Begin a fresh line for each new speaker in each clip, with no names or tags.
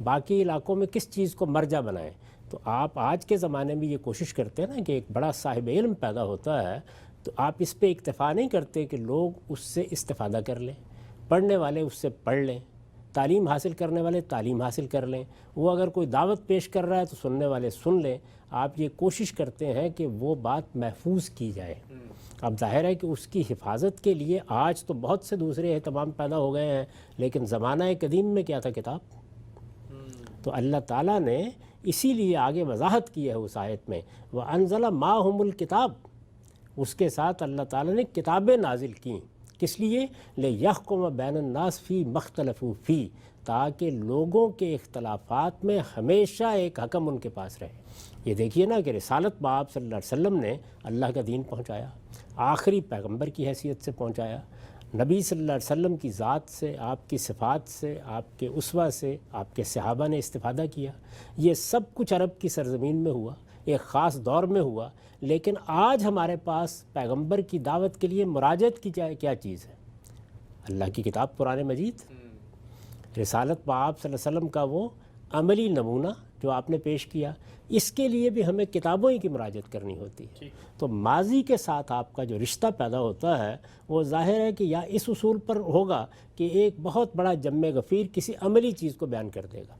باقی علاقوں میں کس چیز کو مرجع بنائیں. تو آپ آج کے زمانے میں یہ کوشش کرتے ہیں نا کہ ایک بڑا صاحب علم پیدا ہوتا ہے تو آپ اس پہ اکتفا نہیں کرتے کہ لوگ اس سے استفادہ کر لیں, پڑھنے والے اس سے پڑھ لیں, تعلیم حاصل کرنے والے تعلیم حاصل کر لیں, وہ اگر کوئی دعوت پیش کر رہا ہے تو سننے والے سن لیں. آپ یہ کوشش کرتے ہیں کہ وہ بات محفوظ کی جائے. اب ظاہر ہے کہ اس کی حفاظت کے لیے آج تو بہت سے دوسرے اہتمام پیدا ہو گئے ہیں, لیکن زمانہ قدیم میں کیا تھا؟ کتاب. تو اللہ تعالیٰ نے اسی لیے آگے وضاحت کی ہے اس آیت میں, وَأَنزَلَ مَعَهُمُ الْكِتَابَ, اس کے ساتھ اللہ تعالیٰ نے کتابیں نازل کیں. کس لیے؟ لِيَحْكُمَ بَيْنَ النَّاسِ فِي مَا اخْتَلَفُوا فِيهِ, تاکہ لوگوں کے اختلافات میں ہمیشہ ایک حکم ان کے پاس رہے. یہ دیکھیے نا کہ رسالت باب صلی اللہ علیہ وسلم نے اللہ کا دین پہنچایا, آخری پیغمبر کی حیثیت سے پہنچایا. نبی صلی اللہ علیہ وسلم کی ذات سے, آپ کی صفات سے, آپ کے اسوہ سے آپ کے صحابہ نے استفادہ کیا. یہ سب کچھ عرب کی سرزمین میں ہوا, ایک خاص دور میں ہوا. لیکن آج ہمارے پاس پیغمبر کی دعوت کے لیے مراجعت کی کیا چیز ہے؟ اللہ کی کتاب قرآن مجید. رسالت باب صلی اللہ علیہ وسلم کا وہ عملی نمونہ جو آپ نے پیش کیا, اس کے لیے بھی ہمیں کتابوں ہی کی مراجعت کرنی ہوتی ہے. تو ماضی کے ساتھ آپ کا جو رشتہ پیدا ہوتا ہے وہ ظاہر ہے کہ یا اس اصول پر ہوگا کہ ایک بہت بڑا جم غفیر کسی عملی چیز کو بیان کر دے گا.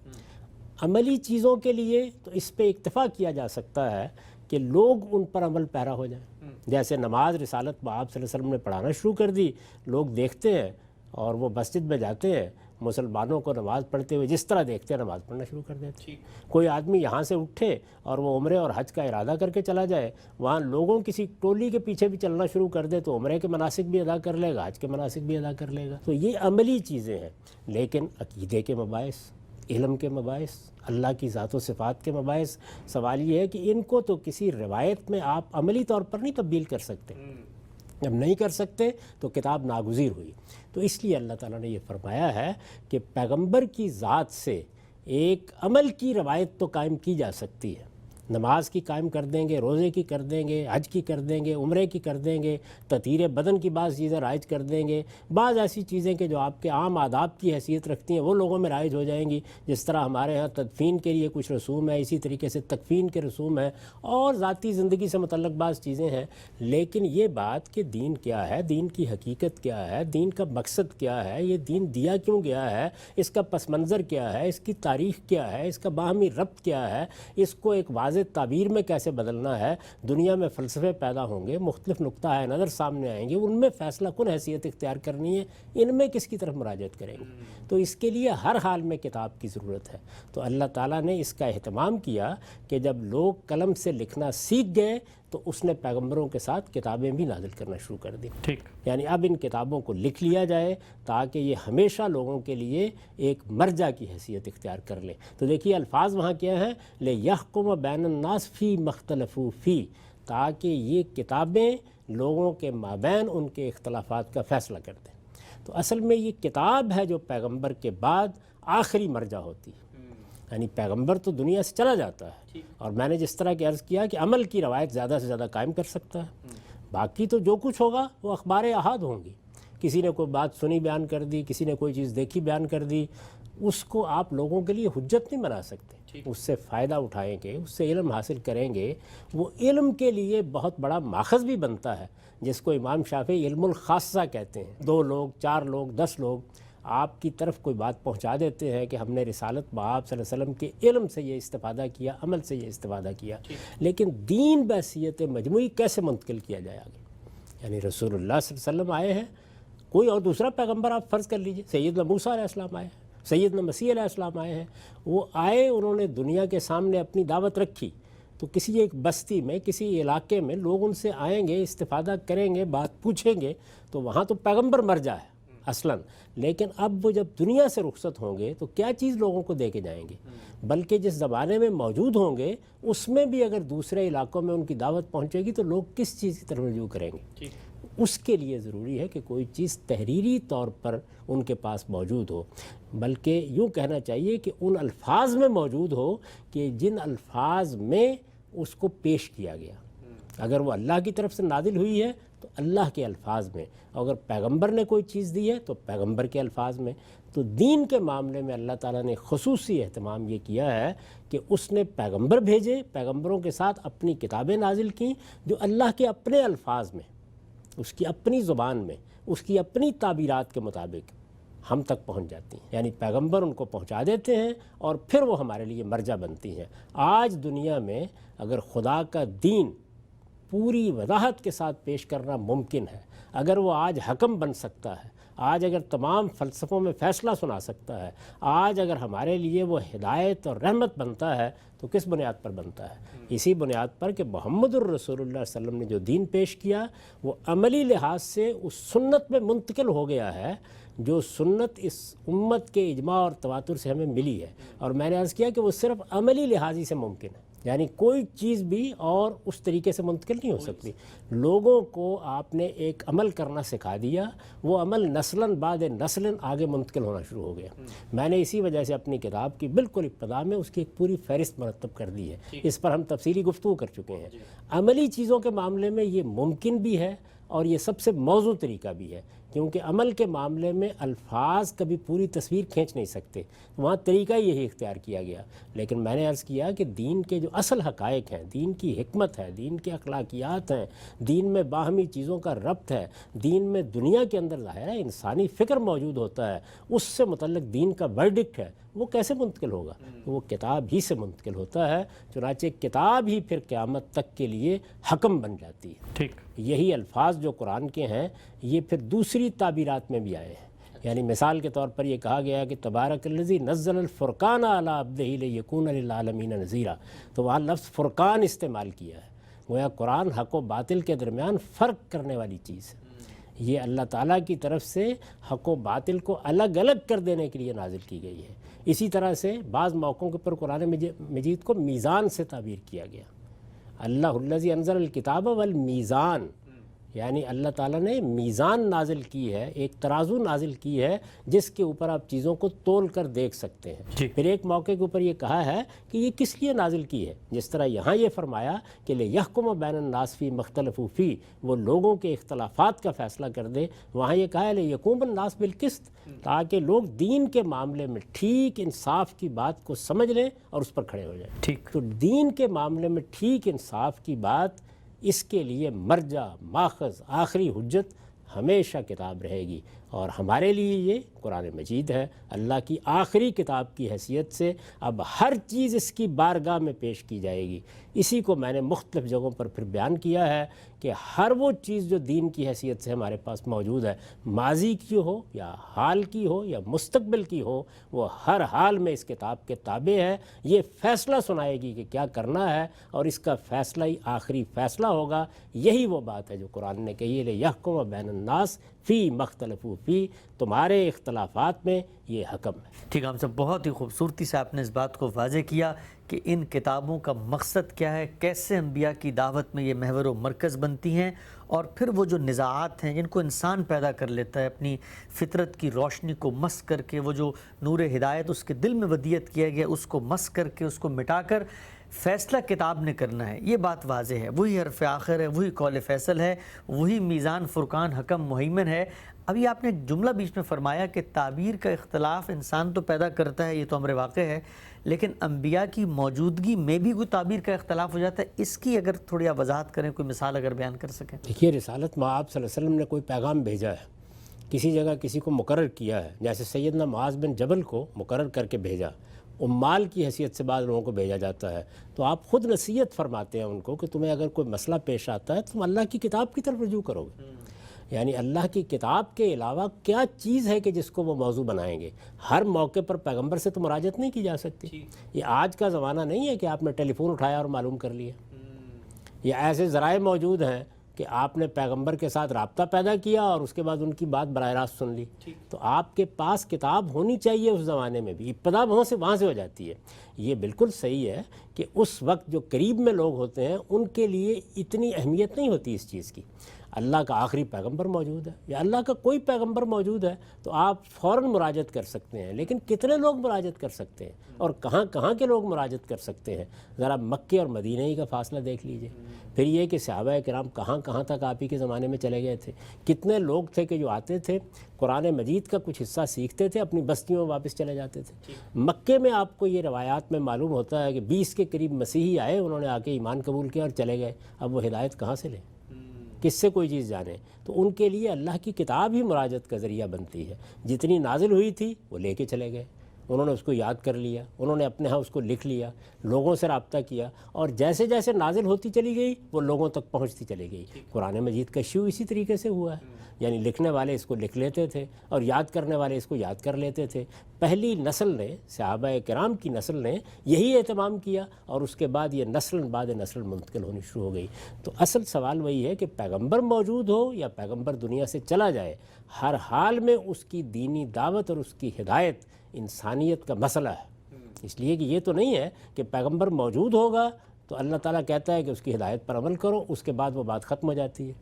عملی چیزوں کے لیے تو اس پہ اکتفا کیا جا سکتا ہے کہ لوگ ان پر عمل پیرا ہو جائیں. جیسے نماز رسالت باب صلی اللہ علیہ وسلم نے پڑھانا شروع کر دی, لوگ دیکھتے ہیں اور وہ مسجد میں جاتے ہیں, مسلمانوں کو نماز پڑھتے ہوئے جس طرح دیکھتے ہیں نماز پڑھنا شروع کر دیتے. کوئی آدمی یہاں سے اٹھے اور وہ عمرے اور حج کا ارادہ کر کے چلا جائے, وہاں لوگوں کسی ٹولی کے پیچھے بھی چلنا شروع کر دے تو عمرے کے مناسک بھی ادا کر لے گا, حج کے مناسک بھی ادا کر لے گا. تو یہ عملی چیزیں ہیں. لیکن عقیدے کے مباحث, علم کے مباحث, اللہ کی ذات و صفات کے مباحث, سوال یہ ہے کہ ان کو تو کسی روایت میں آپ عملی طور پر نہیں تبدیل کر سکتے. جب نہیں کر سکتے تو کتاب ناگزیر ہوئی. تو اس لیے اللہ تعالیٰ نے یہ فرمایا ہے کہ پیغمبر کی ذات سے ایک عمل کی روایت تو قائم کی جا سکتی ہے. نماز کی قائم کر دیں گے, روزے کی کر دیں گے, حج کی کر دیں گے, عمرے کی کر دیں گے, تطہیر بدن کی بعض چیزیں رائج کر دیں گے. بعض ایسی چیزیں کہ جو آپ کے عام آداب کی حیثیت رکھتی ہیں وہ لوگوں میں رائج ہو جائیں گی. جس طرح ہمارے ہاں تدفین کے لیے کچھ رسوم ہے, اسی طریقے سے تکفین کے رسوم ہیں, اور ذاتی زندگی سے متعلق بعض چیزیں ہیں. لیکن یہ بات کہ دین کیا ہے, دین کی حقیقت کیا ہے, دین کا مقصد کیا ہے, یہ دین دیا کیوں گیا ہے, اس کا پس منظر کیا ہے, اس کی تاریخ کیا ہے, اس کا باہمی ربط کیا ہے, اس کو ایک واضح تعبیر میں کیسے بدلنا ہے. دنیا میں فلسفے پیدا ہوں گے, مختلف نقطہ نظر سامنے آئیں گے, ان میں فیصلہ کن حیثیت اختیار کرنی ہے, ان میں کس کی طرف مراجعت کریں گے. تو اس کے لیے ہر حال میں کتاب کی ضرورت ہے. تو اللہ تعالیٰ نے اس کا اہتمام کیا کہ جب لوگ قلم سے لکھنا سیکھ گئے تو اس نے پیغمبروں کے ساتھ کتابیں بھی نازل کرنا شروع کر دی. یعنی اب ان کتابوں کو لکھ لیا جائے تاکہ یہ ہمیشہ لوگوں کے لیے ایک مرجع کی حیثیت اختیار کر لیں. تو دیکھیے الفاظ وہاں کیا ہیں, لِيَحْكُمَ بَيْنَ النَّاسِ فِي مَا اخْتَلَفُوا فِيهِ, تاکہ یہ کتابیں لوگوں کے مابین ان کے اختلافات کا فیصلہ کر دیں. تو اصل میں یہ کتاب ہے جو پیغمبر کے بعد آخری مرجع ہوتی ہے. یعنی پیغمبر تو دنیا سے چلا جاتا ہے, اور میں نے جس طرح کہ عرض کیا کہ عمل کی روایت زیادہ سے زیادہ قائم کر سکتا ہے. باقی تو جو کچھ ہوگا وہ اخبار احاد ہوں گی. کسی نے کوئی بات سنی بیان کر دی, کسی نے کوئی چیز دیکھی بیان کر دی, اس کو آپ لوگوں کے لیے حجت نہیں بنا سکتے. اس سے فائدہ اٹھائیں گے, اس سے علم حاصل کریں گے, وہ علم کے لیے بہت بڑا ماخذ بھی بنتا ہے, جس کو امام شافعی علم الخاصہ کہتے ہیں. 2 لوگ, 4 لوگ, 10 لوگ آپ کی طرف کوئی بات پہنچا دیتے ہیں کہ ہم نے رسالت باب صلی اللہ علیہ وسلم کے علم سے یہ استفادہ کیا, عمل سے یہ استفادہ کیا. لیکن دین بحیثیت مجموعی کیسے منتقل کیا جائے آگے؟ یعنی رسول اللہ صلی اللہ علیہ وسلم آئے ہیں, کوئی اور دوسرا پیغمبر آپ فرض کر لیجئے, سیدنا موسیٰ علیہ السلام آئے ہیں, سیدنا مسیح علیہ السلام آئے ہیں. وہ آئے, انہوں نے دنیا کے سامنے اپنی دعوت رکھی, تو کسی ایک بستی میں, کسی علاقے میں لوگ ان سے آئیں گے, استفادہ کریں گے, بات پوچھیں گے, تو وہاں تو پیغمبر مرجع ہے اصلاً. لیکن اب وہ جب دنیا سے رخصت ہوں گے تو کیا چیز لوگوں کو دے کے جائیں گے؟ بلکہ جس زمانے میں موجود ہوں گے اس میں بھی اگر دوسرے علاقوں میں ان کی دعوت پہنچے گی تو لوگ کس چیز کی طرف رجوع کریں گے؟ اس کے لیے ضروری ہے کہ کوئی چیز تحریری طور پر ان کے پاس موجود ہو, بلکہ یوں کہنا چاہیے کہ ان الفاظ میں موجود ہو کہ جن الفاظ میں اس کو پیش کیا گیا. اگر وہ اللہ کی طرف سے نازل ہوئی ہے تو اللہ کے الفاظ میں, اگر پیغمبر نے کوئی چیز دی ہے تو پیغمبر کے الفاظ میں. تو دین کے معاملے میں اللہ تعالیٰ نے خصوصی اہتمام یہ کیا ہے کہ اس نے پیغمبر بھیجے، پیغمبروں کے ساتھ اپنی کتابیں نازل کیں جو اللہ کے اپنے الفاظ میں، اس کی اپنی زبان میں، اس کی اپنی تعبیرات کے مطابق ہم تک پہنچ جاتی ہیں، یعنی پیغمبر ان کو پہنچا دیتے ہیں اور پھر وہ ہمارے لیے مرجع بنتی ہیں۔ آج دنیا میں اگر خدا کا دین پوری وضاحت کے ساتھ پیش کرنا ممکن ہے، اگر وہ آج حکم بن سکتا ہے، آج اگر تمام فلسفوں میں فیصلہ سنا سکتا ہے، آج اگر ہمارے لیے وہ ہدایت اور رحمت بنتا ہے، تو کس بنیاد پر بنتا ہے؟ اسی بنیاد پر کہ محمد الرسول اللہ صلی اللہ علیہ وسلم نے جو دین پیش کیا وہ عملی لحاظ سے اس سنت میں منتقل ہو گیا ہے جو سنت اس امت کے اجماع اور تواتر سے ہمیں ملی ہے، اور میں نے عرض کیا کہ وہ صرف عملی لحاظی سے ممکن ہے، یعنی کوئی چیز بھی اور اس طریقے سے منتقل نہیں ہو سکتی۔ لوگوں کو آپ نے ایک عمل کرنا سکھا دیا، وہ عمل نسلاً بعد نسلاً آگے منتقل ہونا شروع ہو گیا۔ میں نے اسی وجہ سے اپنی کتاب کی بالکل ابتدا میں اس کی ایک پوری فہرست مرتب کر دی ہے، اس پر ہم تفصیلی گفتگو کر چکے ہیں۔ عملی چیزوں کے معاملے میں یہ ممکن بھی ہے اور یہ سب سے موزوں طریقہ بھی ہے، کیونکہ عمل کے معاملے میں الفاظ کبھی پوری تصویر کھینچ نہیں سکتے، وہاں طریقہ یہی اختیار کیا گیا۔ لیکن میں نے عرض کیا کہ دین کے جو اصل حقائق ہیں، دین کی حکمت ہے، دین کے اخلاقیات ہیں، دین میں باہمی چیزوں کا ربط ہے، دین میں دنیا کے اندر ظاہر ہے انسانی فکر موجود ہوتا ہے، اس سے متعلق دین کا ورڈکٹ ہے، وہ کیسے منتقل ہوگا؟ وہ کتاب ہی سے منتقل ہوتا ہے، چنانچہ کتاب ہی پھر قیامت تک کے لیے حکم بن جاتی ہے۔
ٹھیک،
یہی الفاظ جو قرآن کے ہیں یہ پھر دوسری تعبیرات میں بھی آئے ہیں، یعنی مثال کے طور پر یہ کہا گیا کہ تبارک الذی نزل الفرقان علی عبدہ لیکون للعالمین نذیرا، تو وہاں لفظ فرقان استعمال کیا ہے، گویا قرآن حق و باطل کے درمیان فرق کرنے والی چیز ہے۔ یہ اللہ تعالیٰ کی طرف سے حق و باطل کو الگ الگ کر دینے کے لیے نازل کی گئی ہے۔ اسی طرح سے بعض موقعوں کے پر قرآن مجید کو میزان سے تعبیر کیا گیا، اللہ الذی انزل الکتاب والمیزان، یعنی اللہ تعالیٰ نے میزان نازل کی ہے، ایک ترازو نازل کی ہے جس کے اوپر آپ چیزوں کو تول کر دیکھ سکتے ہیں۔ پھر ایک موقع کے اوپر یہ کہا ہے کہ یہ کس لیے نازل کی ہے، جس طرح یہاں یہ فرمایا کہ لِیَحْکُمَ بَیْنَ النَّاسِ فِی مَا اخْتَلَفُوا فِیہ، وہ لوگوں کے اختلافات کا فیصلہ کر دے، وہاں یہ کہا ہے لِیَقُومَ النَّاسُ بِالْقِسْطِ، تاکہ لوگ دین کے معاملے میں ٹھیک انصاف کی بات کو سمجھ لیں اور اس پر کھڑے ہو جائیں۔
ٹھیک،
تو دین کے معاملے میں ٹھیک انصاف کی بات، اس کے لیے مرجع، ماخذ، آخری حجت ہمیشہ کتاب رہے گی، اور ہمارے لیے یہ قرآن مجید ہے، اللہ کی آخری کتاب کی حیثیت سے اب ہر چیز اس کی بارگاہ میں پیش کی جائے گی۔ اسی کو میں نے مختلف جگہوں پر پھر بیان کیا ہے کہ ہر وہ چیز جو دین کی حیثیت سے ہمارے پاس موجود ہے، ماضی کی ہو یا حال کی ہو یا مستقبل کی ہو، وہ ہر حال میں اس کتاب کے تابع ہے، یہ فیصلہ سنائے گی کہ کیا کرنا ہے، اور اس کا فیصلہ ہی آخری فیصلہ ہوگا۔ یہی وہ بات ہے جو قرآن نے کہی ہے لِیَحْکُمَ بَیْنَ النَّاسِ فِی مَا اخْتَلَفُوا فِیہ، تمہارے اختلافات میں یہ حکم ہے۔
ٹھیک، ہم سب بہت ہی خوبصورتی سے آپ نے اس بات کو واضح کیا کہ ان کتابوں کا مقصد کیا ہے، کیسے انبیاء کی دعوت میں یہ محور و مرکز بنتی ہیں، اور پھر وہ جو نزاعات ہیں جن کو انسان پیدا کر لیتا ہے اپنی فطرت کی روشنی کو مس کر کے، وہ جو نور ہدایت اس کے دل میں ودیت کیا گیا اس کو مس کر کے، اس کو مٹا کر فیصلہ کتاب نے کرنا ہے، یہ بات واضح ہے۔ وہی حرف آخر ہے، وہی قول فیصل ہے، وہی میزان، فرقان، حکم، مہیمن ہے۔ ابھی آپ نے ایک جملہ بیچ میں فرمایا کہ تعبیر کا اختلاف انسان تو پیدا کرتا ہے، یہ تو امر واقع ہے، لیکن انبیاء کی موجودگی میں بھی کوئی تعبیر کا اختلاف ہو جاتا ہے، اس کی اگر تھوڑی آپ وضاحت کریں، کوئی مثال اگر بیان کر سکیں۔
دیکھیے، رسالت مآب صلی اللہ علیہ وسلم نے کوئی پیغام بھیجا ہے، کسی جگہ کسی کو مقرر کیا ہے، جیسے سیدنا معاذ بن جبل کو مقرر کر کے بھیجا، عمال کی حیثیت سے بعض لوگوں کو بھیجا جاتا ہے، تو آپ خود نصیحت فرماتے ہیں ان کو کہ تمہیں اگر کوئی مسئلہ پیش آتا ہے تو تم اللہ کی کتاب کی طرف رجوع کرو گے، یعنی اللہ کی کتاب کے علاوہ کیا چیز ہے کہ جس کو وہ موضوع بنائیں گے۔ ہر موقع پر پیغمبر سے تو مراجعت نہیں کی جا سکتی، یہ آج کا زمانہ نہیں ہے کہ آپ نے ٹیلی فون اٹھایا اور معلوم کر لیا، یہ ایسے ذرائع موجود ہیں کہ آپ نے پیغمبر کے ساتھ رابطہ پیدا کیا اور اس کے بعد ان کی بات براہ راست سن لی، تو آپ کے پاس کتاب ہونی چاہیے۔ اس زمانے میں بھی ابتدا وہاں سے ہو جاتی ہے۔ یہ بالکل صحیح ہے کہ اس وقت جو قریب میں لوگ ہوتے ہیں ان کے لیے اتنی اہمیت نہیں ہوتی اس چیز کی۔ اللہ کا آخری پیغمبر موجود ہے یا اللہ کا کوئی پیغمبر موجود ہے تو آپ فوراً مراجعت کر سکتے ہیں، لیکن کتنے لوگ مراجعت کر سکتے ہیں اور کہاں کہاں کے لوگ مراجعت کر سکتے ہیں؟ ذرا مکے اور مدینہ ہی کا فاصلہ دیکھ لیجئے۔ پھر یہ کہ صحابہ کرام کہاں کہاں تک آپ ہی کے زمانے میں چلے گئے تھے، کتنے لوگ تھے کہ جو آتے تھے قرآن مجید کا کچھ حصہ سیکھتے تھے، اپنی بستیوں میں واپس چلے جاتے تھے۔ مکے میں آپ کو یہ روایات میں معلوم ہوتا ہے کہ 20 کے قریب مسیحی آئے، انہوں نے آ کے ایمان قبول کیا اور چلے گئے۔ اب وہ ہدایت کہاں سے لیں، کس سے کوئی چیز جانے؟ تو ان کے لیے اللہ کی کتاب ہی مراجعت کا ذریعہ بنتی ہے۔ جتنی نازل ہوئی تھی وہ لے کے چلے گئے، انہوں نے اس کو یاد کر لیا، انہوں نے اپنے ہاں اس کو لکھ لیا، لوگوں سے رابطہ کیا، اور جیسے جیسے نازل ہوتی چلی گئی وہ لوگوں تک پہنچتی چلی گئی۔ قرآن مجید کا ایشو اسی طریقے سے ہوا ہے، یعنی لکھنے والے اس کو لکھ لیتے تھے اور یاد کرنے والے اس کو یاد کر لیتے تھے۔ پہلی نسل نے، صحابہ کرام کی نسل نے یہی اہتمام کیا، اور اس کے بعد یہ نسل بعد نسل منتقل ہونی شروع ہو گئی۔ تو اصل سوال وہی ہے کہ پیغمبر موجود ہو یا پیغمبر دنیا سے چلا جائے، ہر حال میں اس کی دینی دعوت اور اس کی ہدایت انسانیت کا مسئلہ ہے۔ اس لیے کہ یہ تو نہیں ہے کہ پیغمبر موجود ہوگا تو اللہ تعالیٰ کہتا ہے کہ اس کی ہدایت پر عمل کرو، اس کے بعد وہ بات ختم ہو جاتی ہے۔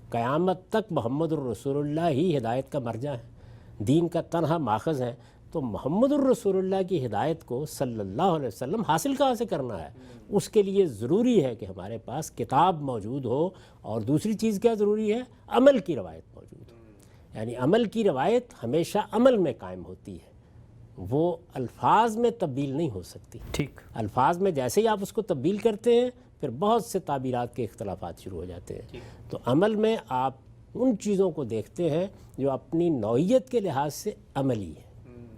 قیامت تک محمد الرسول اللہ ہی ہدایت کا مرجع ہے، دین کا تنہا ماخذ ہے۔ تو محمد الرسول اللہ کی ہدایت کو صلی اللہ علیہ وسلم حاصل کہاں سے کرنا ہے؟ اس کے لیے ضروری ہے کہ ہمارے پاس کتاب موجود ہو، اور دوسری چیز کیا ضروری ہے؟ عمل کی روایت موجود ہو۔ یعنی عمل کی روایت ہمیشہ عمل میں قائم ہوتی ہے، وہ الفاظ میں تبدیل نہیں ہو سکتی۔
ٹھیک،
الفاظ میں جیسے ہی آپ اس کو تبدیل کرتے ہیں پھر بہت سے تعبیرات کے اختلافات شروع ہو جاتے ہیں۔ تو عمل میں آپ ان چیزوں کو دیکھتے ہیں جو اپنی نوعیت کے لحاظ سے عملی ہے،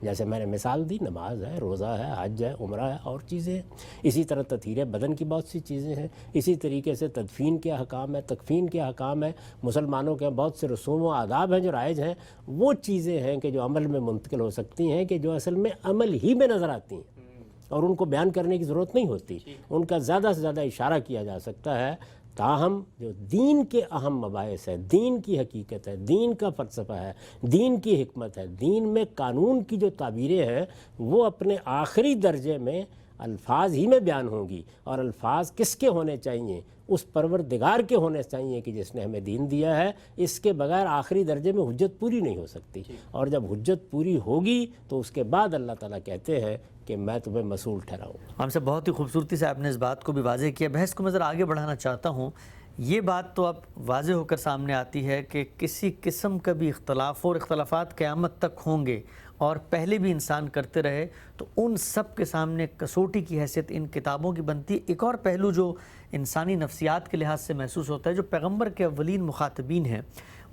جیسے میں نے مثال دی، نماز ہے، روزہ ہے، حج ہے، عمرہ ہے، اور چیزیں ہیں۔ اسی طرح تطہیر بدن کی بہت سی چیزیں ہیں، اسی طریقے سے تدفین کے احکام ہے، تکفین کے احکام ہے، مسلمانوں کے بہت سے رسوم و آداب ہیں جو رائج ہیں۔ وہ چیزیں ہیں کہ جو عمل میں منتقل ہو سکتی ہیں، کہ جو اصل میں عمل ہی میں نظر آتی ہیں اور ان کو بیان کرنے کی ضرورت نہیں ہوتی، ان کا زیادہ سے زیادہ اشارہ کیا جا سکتا ہے۔ تاہم جو دین کے اہم مباحث ہے، دین کی حقیقت ہے، دین کا فلسفہ ہے، دین کی حکمت ہے، دین میں قانون کی جو تعبیریں ہیں وہ اپنے آخری درجے میں الفاظ ہی میں بیان ہوں گی، اور الفاظ کس کے ہونے چاہیے؟ اس پروردگار کے ہونے چاہیے کہ جس نے ہمیں دین دیا ہے۔ اس کے بغیر آخری درجے میں حجت پوری نہیں ہو سکتی، اور جب حجت پوری ہوگی تو اس کے بعد اللہ تعالیٰ کہتے ہیں کہ میں تمہیں مسئول ٹھہراؤں۔
ہم سے بہت ہی خوبصورتی سے آپ نے اس بات کو بھی واضح کیا۔ بحث کو میں ذرا آگے بڑھانا چاہتا ہوں۔ یہ بات تو اب واضح ہو کر سامنے آتی ہے کہ کسی قسم کا بھی اختلاف اور اختلافات قیامت تک ہوں گے، اور پہلے بھی انسان کرتے رہے، تو ان سب کے سامنے کسوٹی کی حیثیت ان کتابوں کی بنتی ہے۔ ایک اور پہلو جو انسانی نفسیات کے لحاظ سے محسوس ہوتا ہے، جو پیغمبر کے اولین مخاطبین ہیں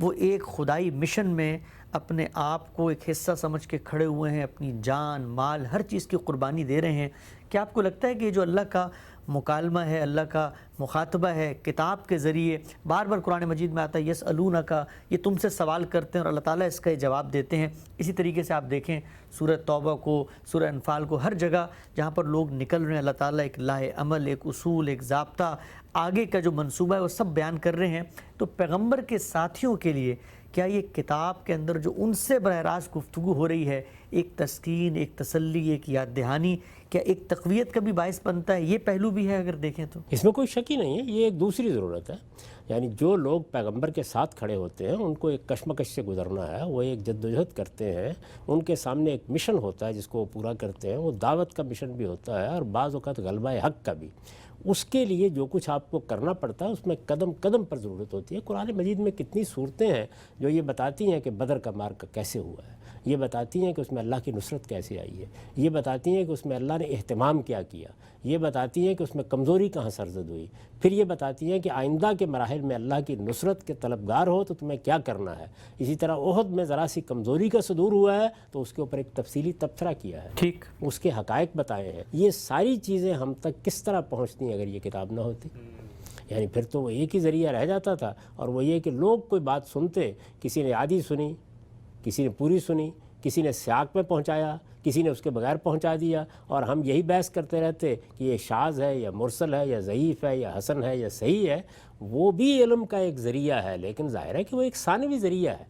وہ ایک خدائی مشن میں اپنے آپ کو ایک حصہ سمجھ کے کھڑے ہوئے ہیں، اپنی جان مال ہر چیز کی قربانی دے رہے ہیں۔ کیا آپ کو لگتا ہے کہ جو اللہ کا مکالمہ ہے، اللہ کا مخاطبہ ہے کتاب کے ذریعے، بار بار قرآن مجید میں آتا ہے یسألونک، یہ تم سے سوال کرتے ہیں اور اللہ تعالیٰ اس کا جواب دیتے ہیں۔ اسی طریقے سے آپ دیکھیں سورہ توبہ کو، سورہ انفال کو، ہر جگہ جہاں پر لوگ نکل رہے ہیں اللہ تعالیٰ ایک لاہ عمل، ایک اصول، ایک ضابطہ، آگے کا جو منصوبہ ہے وہ سب بیان کر رہے ہیں۔ تو پیغمبر کے ساتھیوں کے لیے کیا یہ کتاب کے اندر جو ان سے براہ راست گفتگو ہو رہی ہے، ایک تسکین، ایک تسلی، ایک یاد دہانی، کیا ایک تقویت کا بھی باعث بنتا ہے؟ یہ پہلو بھی ہے اگر دیکھیں تو؟
اس میں کوئی شک ہی نہیں ہے، یہ ایک دوسری ضرورت ہے۔ یعنی جو لوگ پیغمبر کے ساتھ کھڑے ہوتے ہیں ان کو ایک کشمکش سے گزرنا ہے، وہ ایک جدوجہد کرتے ہیں، ان کے سامنے ایک مشن ہوتا ہے جس کو وہ پورا کرتے ہیں، وہ دعوت کا مشن بھی ہوتا ہے اور بعض اوقات غلبہ حق کا بھی۔ اس کے لیے جو کچھ آپ کو کرنا پڑتا ہے اس میں قدم قدم پر ضرورت ہوتی ہے۔ قرآن مجید میں کتنی صورتیں ہیں جو یہ بتاتی ہیں کہ بدر کا مارکہ کیسے ہوا ہے، یہ بتاتی ہیں کہ اس میں اللہ کی نصرت کیسے آئی ہے، یہ بتاتی ہیں کہ اس میں اللہ نے اہتمام کیا کیا، یہ بتاتی ہیں کہ اس میں کمزوری کہاں سرزد ہوئی، پھر یہ بتاتی ہیں کہ آئندہ کے مراحل میں اللہ کی نصرت کے طلبگار ہو تو تمہیں کیا کرنا ہے۔ اسی طرح احد میں ذرا سی کمزوری کا صدور ہوا ہے تو اس کے اوپر ایک تفصیلی تبصرہ کیا ہے،
ٹھیک،
اس کے حقائق بتائے ہیں۔ یہ ساری چیزیں ہم تک کس طرح پہنچتی ہیں اگر یہ کتاب نہ ہوتی؟ یعنی پھر تو وہ ایک ہی ذریعہ رہ جاتا تھا، اور وہ یہ کہ لوگ کوئی بات سنتے، کسی نے آدھی سنی، کسی نے پوری سنی، کسی نے سیاق میں پہنچایا، کسی نے اس کے بغیر پہنچا دیا، اور ہم یہی بحث کرتے رہتے کہ یہ شاذ ہے یا مرسل ہے یا ضعیف ہے یا حسن ہے یا صحیح ہے۔ وہ بھی علم کا ایک ذریعہ ہے، لیکن ظاہر ہے کہ وہ ایک ثانوی ذریعہ ہے۔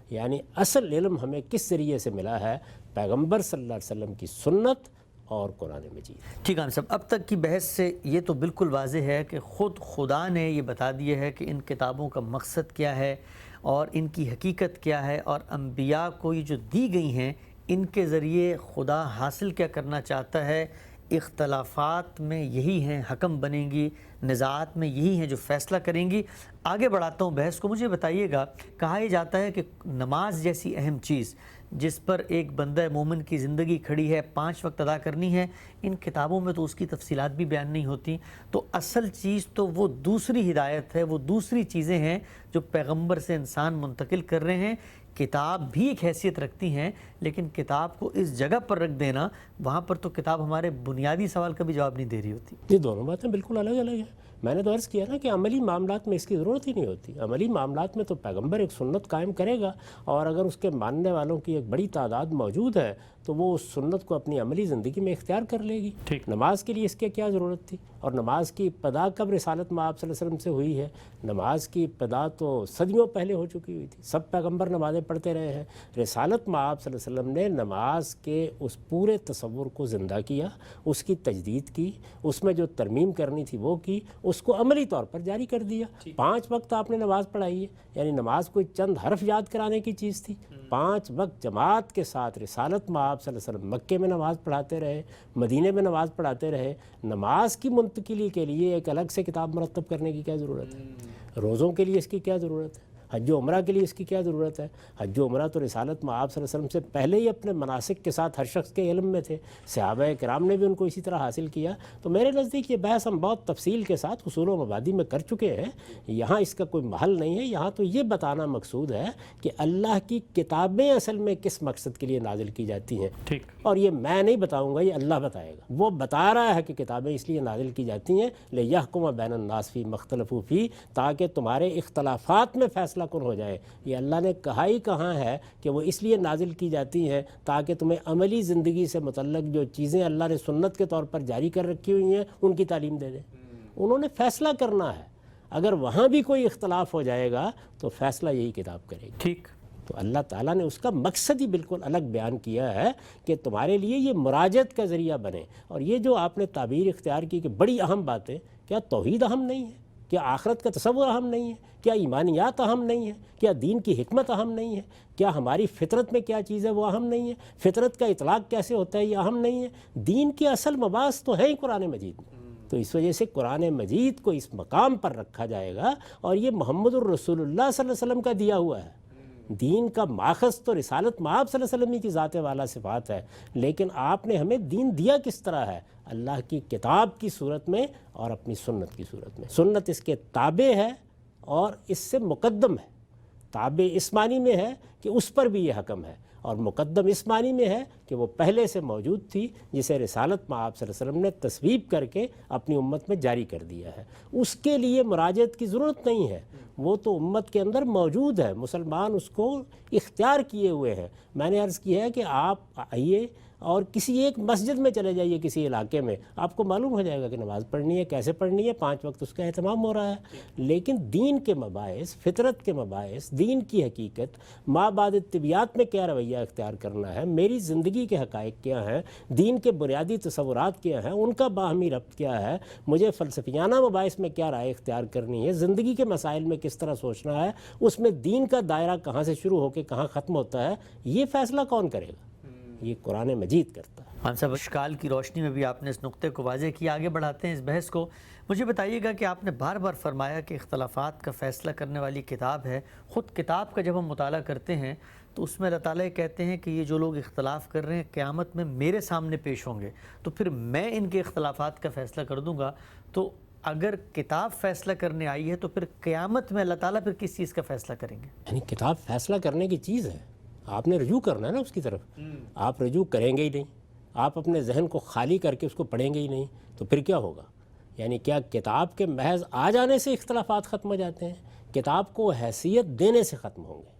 یعنی اصل علم ہمیں کس ذریعے سے ملا ہے؟ پیغمبر صلی اللہ علیہ وسلم کی سنت اور قرآن مجید۔
ٹھیک ہے صاحب، اب تک کی بحث سے یہ تو بالکل واضح ہے کہ خود خدا نے یہ بتا دیا ہے کہ ان کتابوں کا مقصد کیا ہے اور ان کی حقیقت کیا ہے، اور انبیاء کو یہ جو دی گئی ہیں ان کے ذریعے خدا حاصل کیا کرنا چاہتا ہے۔ اختلافات میں یہی ہیں حکم بنیں گی، نزاعات میں یہی ہیں جو فیصلہ کریں گی۔ آگے بڑھاتا ہوں بحث کو، مجھے بتائیے گا، کہا یہ جاتا ہے کہ نماز جیسی اہم چیز جس پر ایک بندہ مومن کی زندگی کھڑی ہے، 5 وقت ادا کرنی ہے، ان کتابوں میں تو اس کی تفصیلات بھی بیان نہیں ہوتی۔ تو اصل چیز تو وہ دوسری ہدایت ہے، وہ دوسری چیزیں ہیں جو پیغمبر سے انسان منتقل کر رہے ہیں۔ کتاب بھی ایک حیثیت رکھتی ہیں، لیکن کتاب کو اس جگہ پر رکھ دینا، وہاں پر تو کتاب ہمارے بنیادی سوال کا بھی جواب نہیں دے رہی ہوتی۔
یہ دونوں باتیں بالکل الگ الگ ہیں۔ میں نے تو عرض کیا نا کہ عملی معاملات میں اس کی ضرورت ہی نہیں ہوتی۔ عملی معاملات میں تو پیغمبر ایک سنت قائم کرے گا، اور اگر اس کے ماننے والوں کی ایک بڑی تعداد موجود ہے تو وہ اس سنت کو اپنی عملی زندگی میں اختیار کر لے گی۔ نماز کے لیے اس کی کیا ضرورت تھی؟ اور نماز کی ابتدا کب رسالت میں آپ صلی اللہ علیہ وسلم سے ہوئی ہے؟ نماز کی ابتدا تو صدیوں پہلے ہو چکی ہوئی تھی، سب پیغمبر نمازیں پڑھتے رہے ہیں۔ رسالت میں آپ صلی اللہ علیہ وسلم نے نماز کے اس پورے تصور کو زندہ کیا، اس کی تجدید کی، اس میں جو ترمیم کرنی تھی وہ کی، اس کو عملی طور پر جاری کر دیا۔ 5 وقت آپ نے نماز پڑھائی ہے، یعنی نماز کوئی چند حرف یاد کرانے کی چیز تھی۔ 5 وقت جماعت کے ساتھ رسالت میں آپ صلی اللہ علیہ وسلم مکے میں نماز پڑھاتے رہے، مدینے میں نماز پڑھاتے رہے۔ نماز کی منتقلی کے لیے ایک الگ سے کتاب مرتب کرنے کی کیا ضرورت ہے؟ روزوں کے لیے اس کی کیا ضرورت ہے؟ حج و عمرہ کے لیے اس کی کیا ضرورت ہے؟ حج و عمرہ تو رسالت میں آپ صلی اللہ علیہ وسلم سے پہلے ہی اپنے مناسک کے ساتھ ہر شخص کے علم میں تھے، صحابہ کرام نے بھی ان کو اسی طرح حاصل کیا۔ تو میرے نزدیک یہ بحث ہم بہت تفصیل کے ساتھ اصول و مبادی میں کر چکے ہیں، یہاں اس کا کوئی محل نہیں ہے۔ یہاں تو یہ بتانا مقصود ہے کہ اللہ کی کتابیں اصل میں کس مقصد کے لیے نازل کی جاتی ہیں، اور یہ میں نہیں بتاؤں گا، یہ اللہ بتائے گا۔ وہ بتا رہا ہے کہ کتابیں اس لیے نازل کی جاتی ہیں لِیَحْکُمَ بَیْنَ النَّاسِ فِی مَا اخْتَلَفُوا فِیہ، تاکہ تمہارے اختلافات میں فیصلہ کن ہو جائے۔ یہ اللہ نے کہا ہی کہاں ہے کہ وہ اس لیے نازل کی جاتی ہیں تاکہ تمہیں عملی زندگی سے متعلق جو چیزیں اللہ نے سنت کے طور پر جاری کر رکھی ہوئی ہیں ان کی تعلیم دے دیں۔ انہوں نے فیصلہ کرنا ہے، اگر وہاں بھی کوئی اختلاف ہو جائے گا تو فیصلہ یہی کتاب کرے گی۔
ٹھیک،
تو اللہ تعالیٰ نے اس کا مقصد ہی بالکل الگ بیان کیا ہے کہ تمہارے لیے یہ مراجعت کا ذریعہ بنے۔ اور یہ جو آپ نے تعبیر اختیار کی کہ بڑی اہم باتیں، کیا توحید اہم نہیں ہے؟ کیا آخرت کا تصور اہم نہیں ہے؟ کیا ایمانیات اہم نہیں ہے؟ کیا دین کی حکمت اہم نہیں ہے؟ کیا ہماری فطرت میں کیا چیز ہے وہ اہم نہیں ہے؟ فطرت کا اطلاق کیسے ہوتا ہے یہ اہم نہیں ہے؟ دین کے اصل مباحث تو ہیں ہی قرآن مجید میں۔ تو اس وجہ سے قرآن مجید کو اس مقام پر رکھا جائے گا، اور یہ محمد الرسول اللہ صلی اللہ علیہ وسلم کا دیا ہوا ہے۔ دین کا ماخذ تو رسالت میں آپ صلی اللہ علیہ وسلم کی ذات والا صفات ہے، لیکن آپ نے ہمیں دین دیا کس طرح ہے؟ اللہ کی کتاب کی صورت میں اور اپنی سنت کی صورت میں۔ سنت اس کے تابع ہے اور اس سے مقدم ہے۔ تابع اس معنی میں ہے کہ اس پر بھی یہ حکم ہے، اور مقدم اس معنی میں ہے کہ وہ پہلے سے موجود تھی، جسے رسالت میں آپ صلی اللہ علیہ وسلم نے تصویب کر کے اپنی امت میں جاری کر دیا ہے۔ اس کے لیے مراجعت کی ضرورت نہیں ہے، وہ تو امت کے اندر موجود ہے، مسلمان اس کو اختیار کیے ہوئے ہیں۔ میں نے عرض کیا ہے کہ آپ آئیے اور کسی ایک مسجد میں چلے جائیے کسی علاقے میں، آپ کو معلوم ہو جائے گا کہ نماز پڑھنی ہے، کیسے پڑھنی ہے، 5 وقت اس کا اہتمام ہو رہا ہے۔ لیکن دین کے مباحث، فطرت کے مباحث، دین کی حقیقت، ما بعد الطبیعیات میں کیا رویہ اختیار کرنا ہے، میری زندگی کے حقائق کیا ہیں، دین کے بنیادی تصورات کیا ہیں، ان کا باہمی ربط کیا ہے، مجھے فلسفیانہ مباحث میں کیا رائے اختیار کرنی ہے، زندگی کے مسائل میں کس طرح سوچنا ہے، اس میں دین کا دائرہ کہاں سے شروع ہو کے کہاں ختم ہوتا ہے، یہ فیصلہ کون کرے گا؟ یہ قرآن مجید کرتا ہے۔
ہم صاحب اشکال کی روشنی میں بھی آپ نے اس نقطے کو واضح کیا۔ آگے بڑھاتے ہیں اس بحث کو۔ مجھے بتائیے گا کہ آپ نے بار بار فرمایا کہ اختلافات کا فیصلہ کرنے والی کتاب ہے۔ خود کتاب کا جب ہم مطالعہ کرتے ہیں تو اس میں اللہ تعالیٰ کہتے ہیں کہ یہ جو لوگ اختلاف کر رہے ہیں قیامت میں میرے سامنے پیش ہوں گے، تو پھر میں ان کے اختلافات کا فیصلہ کر دوں گا۔ تو اگر کتاب فیصلہ کرنے آئی ہے تو پھر قیامت میں اللہ تعالیٰ پھر کس چیز کا فیصلہ کریں گے؟
یعنی کتاب فیصلہ کرنے کی چیز ہے، آپ نے رجوع کرنا ہے نا اس کی طرف۔ آپ رجوع کریں گے ہی نہیں، آپ اپنے ذہن کو خالی کر کے اس کو پڑھیں گے ہی نہیں، تو پھر کیا ہوگا؟ یعنی کیا کتاب کے محض آ جانے سے اختلافات ختم ہو جاتے ہیں؟ کتاب کو حیثیت دینے سے ختم ہوں گے۔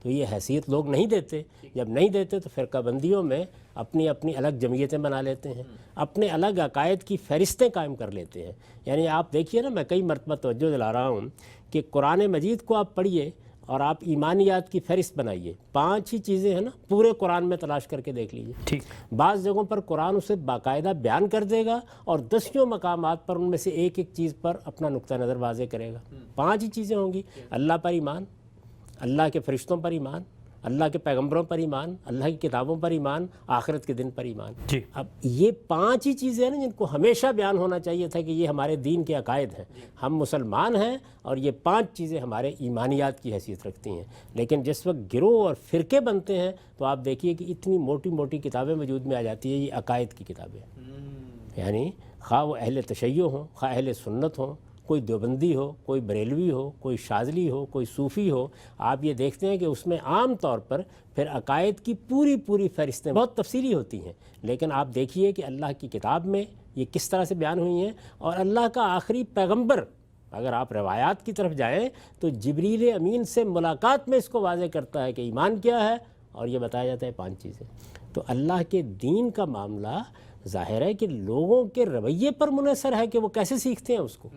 تو یہ حیثیت لوگ نہیں دیتے، جب نہیں دیتے تو فرقہ بندیوں میں اپنی اپنی الگ جمعیتیں بنا لیتے ہیں، اپنے الگ عقائد کی فہرستیں قائم کر لیتے ہیں۔ یعنی آپ دیکھیے نا، میں کئی مرتبہ توجہ دلا رہا ہوں کہ قرآن مجید کو آپ پڑھیے اور آپ ایمانیات کی فہرست بنائیے، 5 ہی چیزیں ہیں نا، پورے قرآن میں تلاش کر کے دیکھ لیجیے.
ٹھیک.
بعض جگہوں پر قرآن اسے باقاعدہ بیان کر دے گا اور 10 مقامات پر ان میں سے ایک چیز پر اپنا نقطہ نظر واضح کرے گا. 5 ہی چیزیں ہوں گی: اللہ پر ایمان، اللہ کے فرشتوں پر ایمان، اللہ کے پیغمبروں پر ایمان، اللہ کی کتابوں پر ایمان، آخرت کے دن پر ایمان.
جی.
اب یہ 5 ہی چیزیں ہیں نا جن کو ہمیشہ بیان ہونا چاہیے تھا کہ یہ ہمارے دین کے عقائد ہیں، ہم مسلمان ہیں اور یہ 5 چیزیں ہمارے ایمانیات کی حیثیت رکھتی ہیں. لیکن جس وقت گروہ اور فرقے بنتے ہیں تو آپ دیکھیے کہ اتنی موٹی موٹی کتابیں وجود میں آ جاتی ہیں، یہ عقائد کی کتابیں. یعنی خواہ وہ اہل تشیع ہوں، خواہ اہل سنت ہوں، کوئی دیوبندی ہو، کوئی بریلوی ہو، کوئی شاذلی ہو، کوئی صوفی ہو، آپ یہ دیکھتے ہیں کہ اس میں عام طور پر پھر عقائد کی پوری فہرستیں بہت تفصیلی ہوتی ہیں. لیکن آپ دیکھیے کہ اللہ کی کتاب میں یہ کس طرح سے بیان ہوئی ہیں. اور اللہ کا آخری پیغمبر، اگر آپ روایات کی طرف جائیں تو جبریل امین سے ملاقات میں اس کو واضح کرتا ہے کہ ایمان کیا ہے، اور یہ بتایا جاتا ہے 5 چیزیں. تو اللہ کے دین کا معاملہ ظاہر ہے کہ لوگوں کے رویے پر منحصر ہے کہ وہ کیسے سیکھتے ہیں اس کو.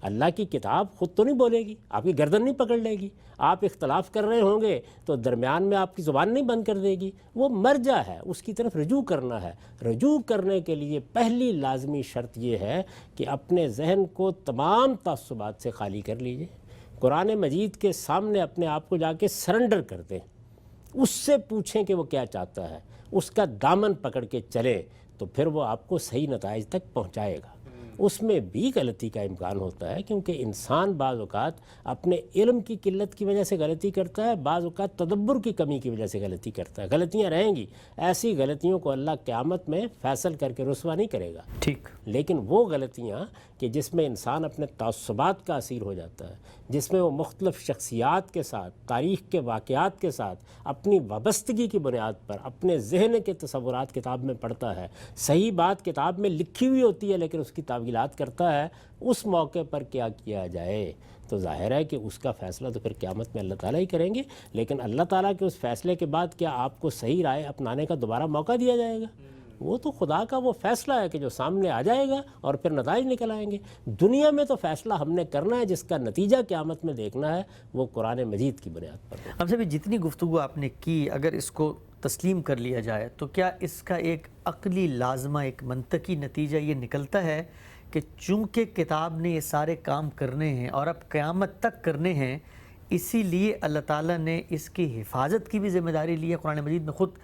اللہ کی کتاب خود تو نہیں بولے گی، آپ کی گردن نہیں پکڑ لے گی. آپ اختلاف کر رہے ہوں گے تو درمیان میں آپ کی زبان نہیں بند کر دے گی. وہ مرجع ہے، اس کی طرف رجوع کرنا ہے. رجوع کرنے کے لیے پہلی لازمی شرط یہ ہے کہ اپنے ذہن کو تمام تعصبات سے خالی کر لیجئے. قرآن مجید کے سامنے اپنے آپ کو جا کے سرنڈر کر دیں، اس سے پوچھیں کہ وہ کیا چاہتا ہے، اس کا دامن پکڑ کے چلیں، تو پھر وہ آپ کو صحیح نتائج تک پہنچائے گا. اس میں بھی غلطی کا امکان ہوتا ہے کیونکہ انسان بعض اوقات اپنے علم کی قلت کی وجہ سے غلطی کرتا ہے، بعض اوقات تدبر کی کمی کی وجہ سے غلطی کرتا ہے. غلطیاں رہیں گی، ایسی غلطیوں کو اللہ قیامت میں فیصل کر کے رسوا نہیں کرے گا.
ٹھیک.
لیکن وہ غلطیاں کہ جس میں انسان اپنے تعصبات کا اسیر ہو جاتا ہے، جس میں وہ مختلف شخصیات کے ساتھ، تاریخ کے واقعات کے ساتھ اپنی وابستگی کی بنیاد پر اپنے ذہن کے تصورات کتاب میں پڑھتا ہے، صحیح بات کتاب میں لکھی ہوئی ہوتی ہے لیکن اس کی تعویلات کرتا ہے، اس موقع پر کیا کیا جائے؟ تو ظاہر ہے کہ اس کا فیصلہ تو پھر قیامت میں اللہ تعالیٰ ہی کریں گے. لیکن اللہ تعالیٰ کے اس فیصلے کے بعد کیا آپ کو صحیح رائے اپنانے کا دوبارہ موقع دیا جائے گا؟ وہ تو خدا کا وہ فیصلہ ہے کہ جو سامنے آ جائے گا اور پھر نتائج نکل آئیں گے. دنیا میں تو فیصلہ ہم نے کرنا ہے، جس کا نتیجہ قیامت میں دیکھنا ہے وہ قرآن مجید کی بنیاد پر.
ہم سے بھی جتنی گفتگو آپ نے کی، اگر اس کو تسلیم کر لیا جائے تو کیا اس کا ایک عقلی لازمہ، ایک منطقی نتیجہ یہ نکلتا ہے کہ چونکہ کتاب نے یہ سارے کام کرنے ہیں اور اب قیامت تک کرنے ہیں، اسی لیے اللہ تعالیٰ نے اس کی حفاظت کی بھی ذمہ داری لی ہے؟ قرآن مجید میں خود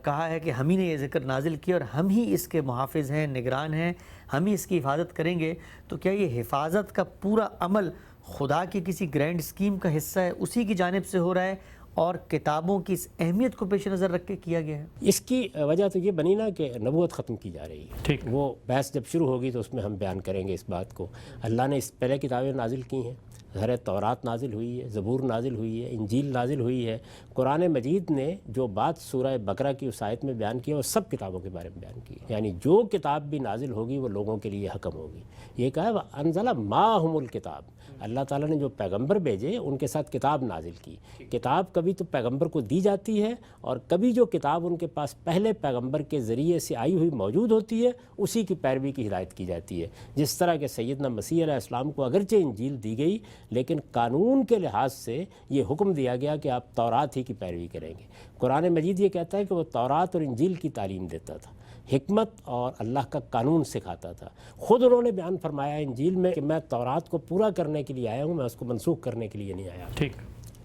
کہا ہے کہ ہم ہی نے یہ ذکر نازل کیا اور ہم ہی اس کے محافظ ہیں، نگران ہیں، ہم ہی اس کی حفاظت کریں گے. تو کیا یہ حفاظت کا پورا عمل خدا کی کسی گرینڈ اسکیم کا حصہ ہے، اسی کی جانب سے ہو رہا ہے اور کتابوں کی اس اہمیت کو پیش نظر رکھ کے کیا گیا ہے؟
اس کی وجہ تو یہ بنی نا کہ نبوت ختم کی جا رہی ہے.
ٹھیک.
وہ بحث جب شروع ہوگی تو اس میں ہم بیان کریں گے اس بات کو. اللہ نے اس پہلے کتابیں نازل کی ہیں، ظاہر تورات نازل ہوئی ہے، زبور نازل ہوئی ہے، انجیل نازل ہوئی ہے. قرآن مجید نے جو بات سورہ بقرہ کی اس آیت میں بیان کی ہے وہ سب کتابوں کے بارے میں بیان کی ہے. یعنی جو کتاب بھی نازل ہوگی وہ لوگوں کے لیے حکم ہوگی. یہ کہا ہے وَأَنزَلَ مَعَهُمُ الْكِتَابَ، اللہ تعالیٰ نے جو پیغمبر بھیجے ان کے ساتھ کتاب نازل کی. کتاب کبھی تو پیغمبر کو دی جاتی ہے اور کبھی جو کتاب ان کے پاس پہلے پیغمبر کے ذریعے سے آئی ہوئی موجود ہوتی ہے اسی کی پیروی کی ہدایت کی جاتی ہے. جس طرح کہ سیدنا مسیح علیہ السلام کو اگرچہ انجیل دی گئی لیکن قانون کے لحاظ سے یہ حکم دیا گیا کہ آپ تورات ہی کی پیروی کریں گے. قرآن مجید یہ کہتا ہے کہ وہ تورات اور انجیل کی تعلیم دیتا تھا، حکمت اور اللہ کا قانون سکھاتا تھا. خود انہوں نے بیان فرمایا انجیل میں کہ میں تورات کو پورا کرنے کے لیے آیا ہوں، میں اس کو منسوخ کرنے کے لیے نہیں آیا.
ٹھیک.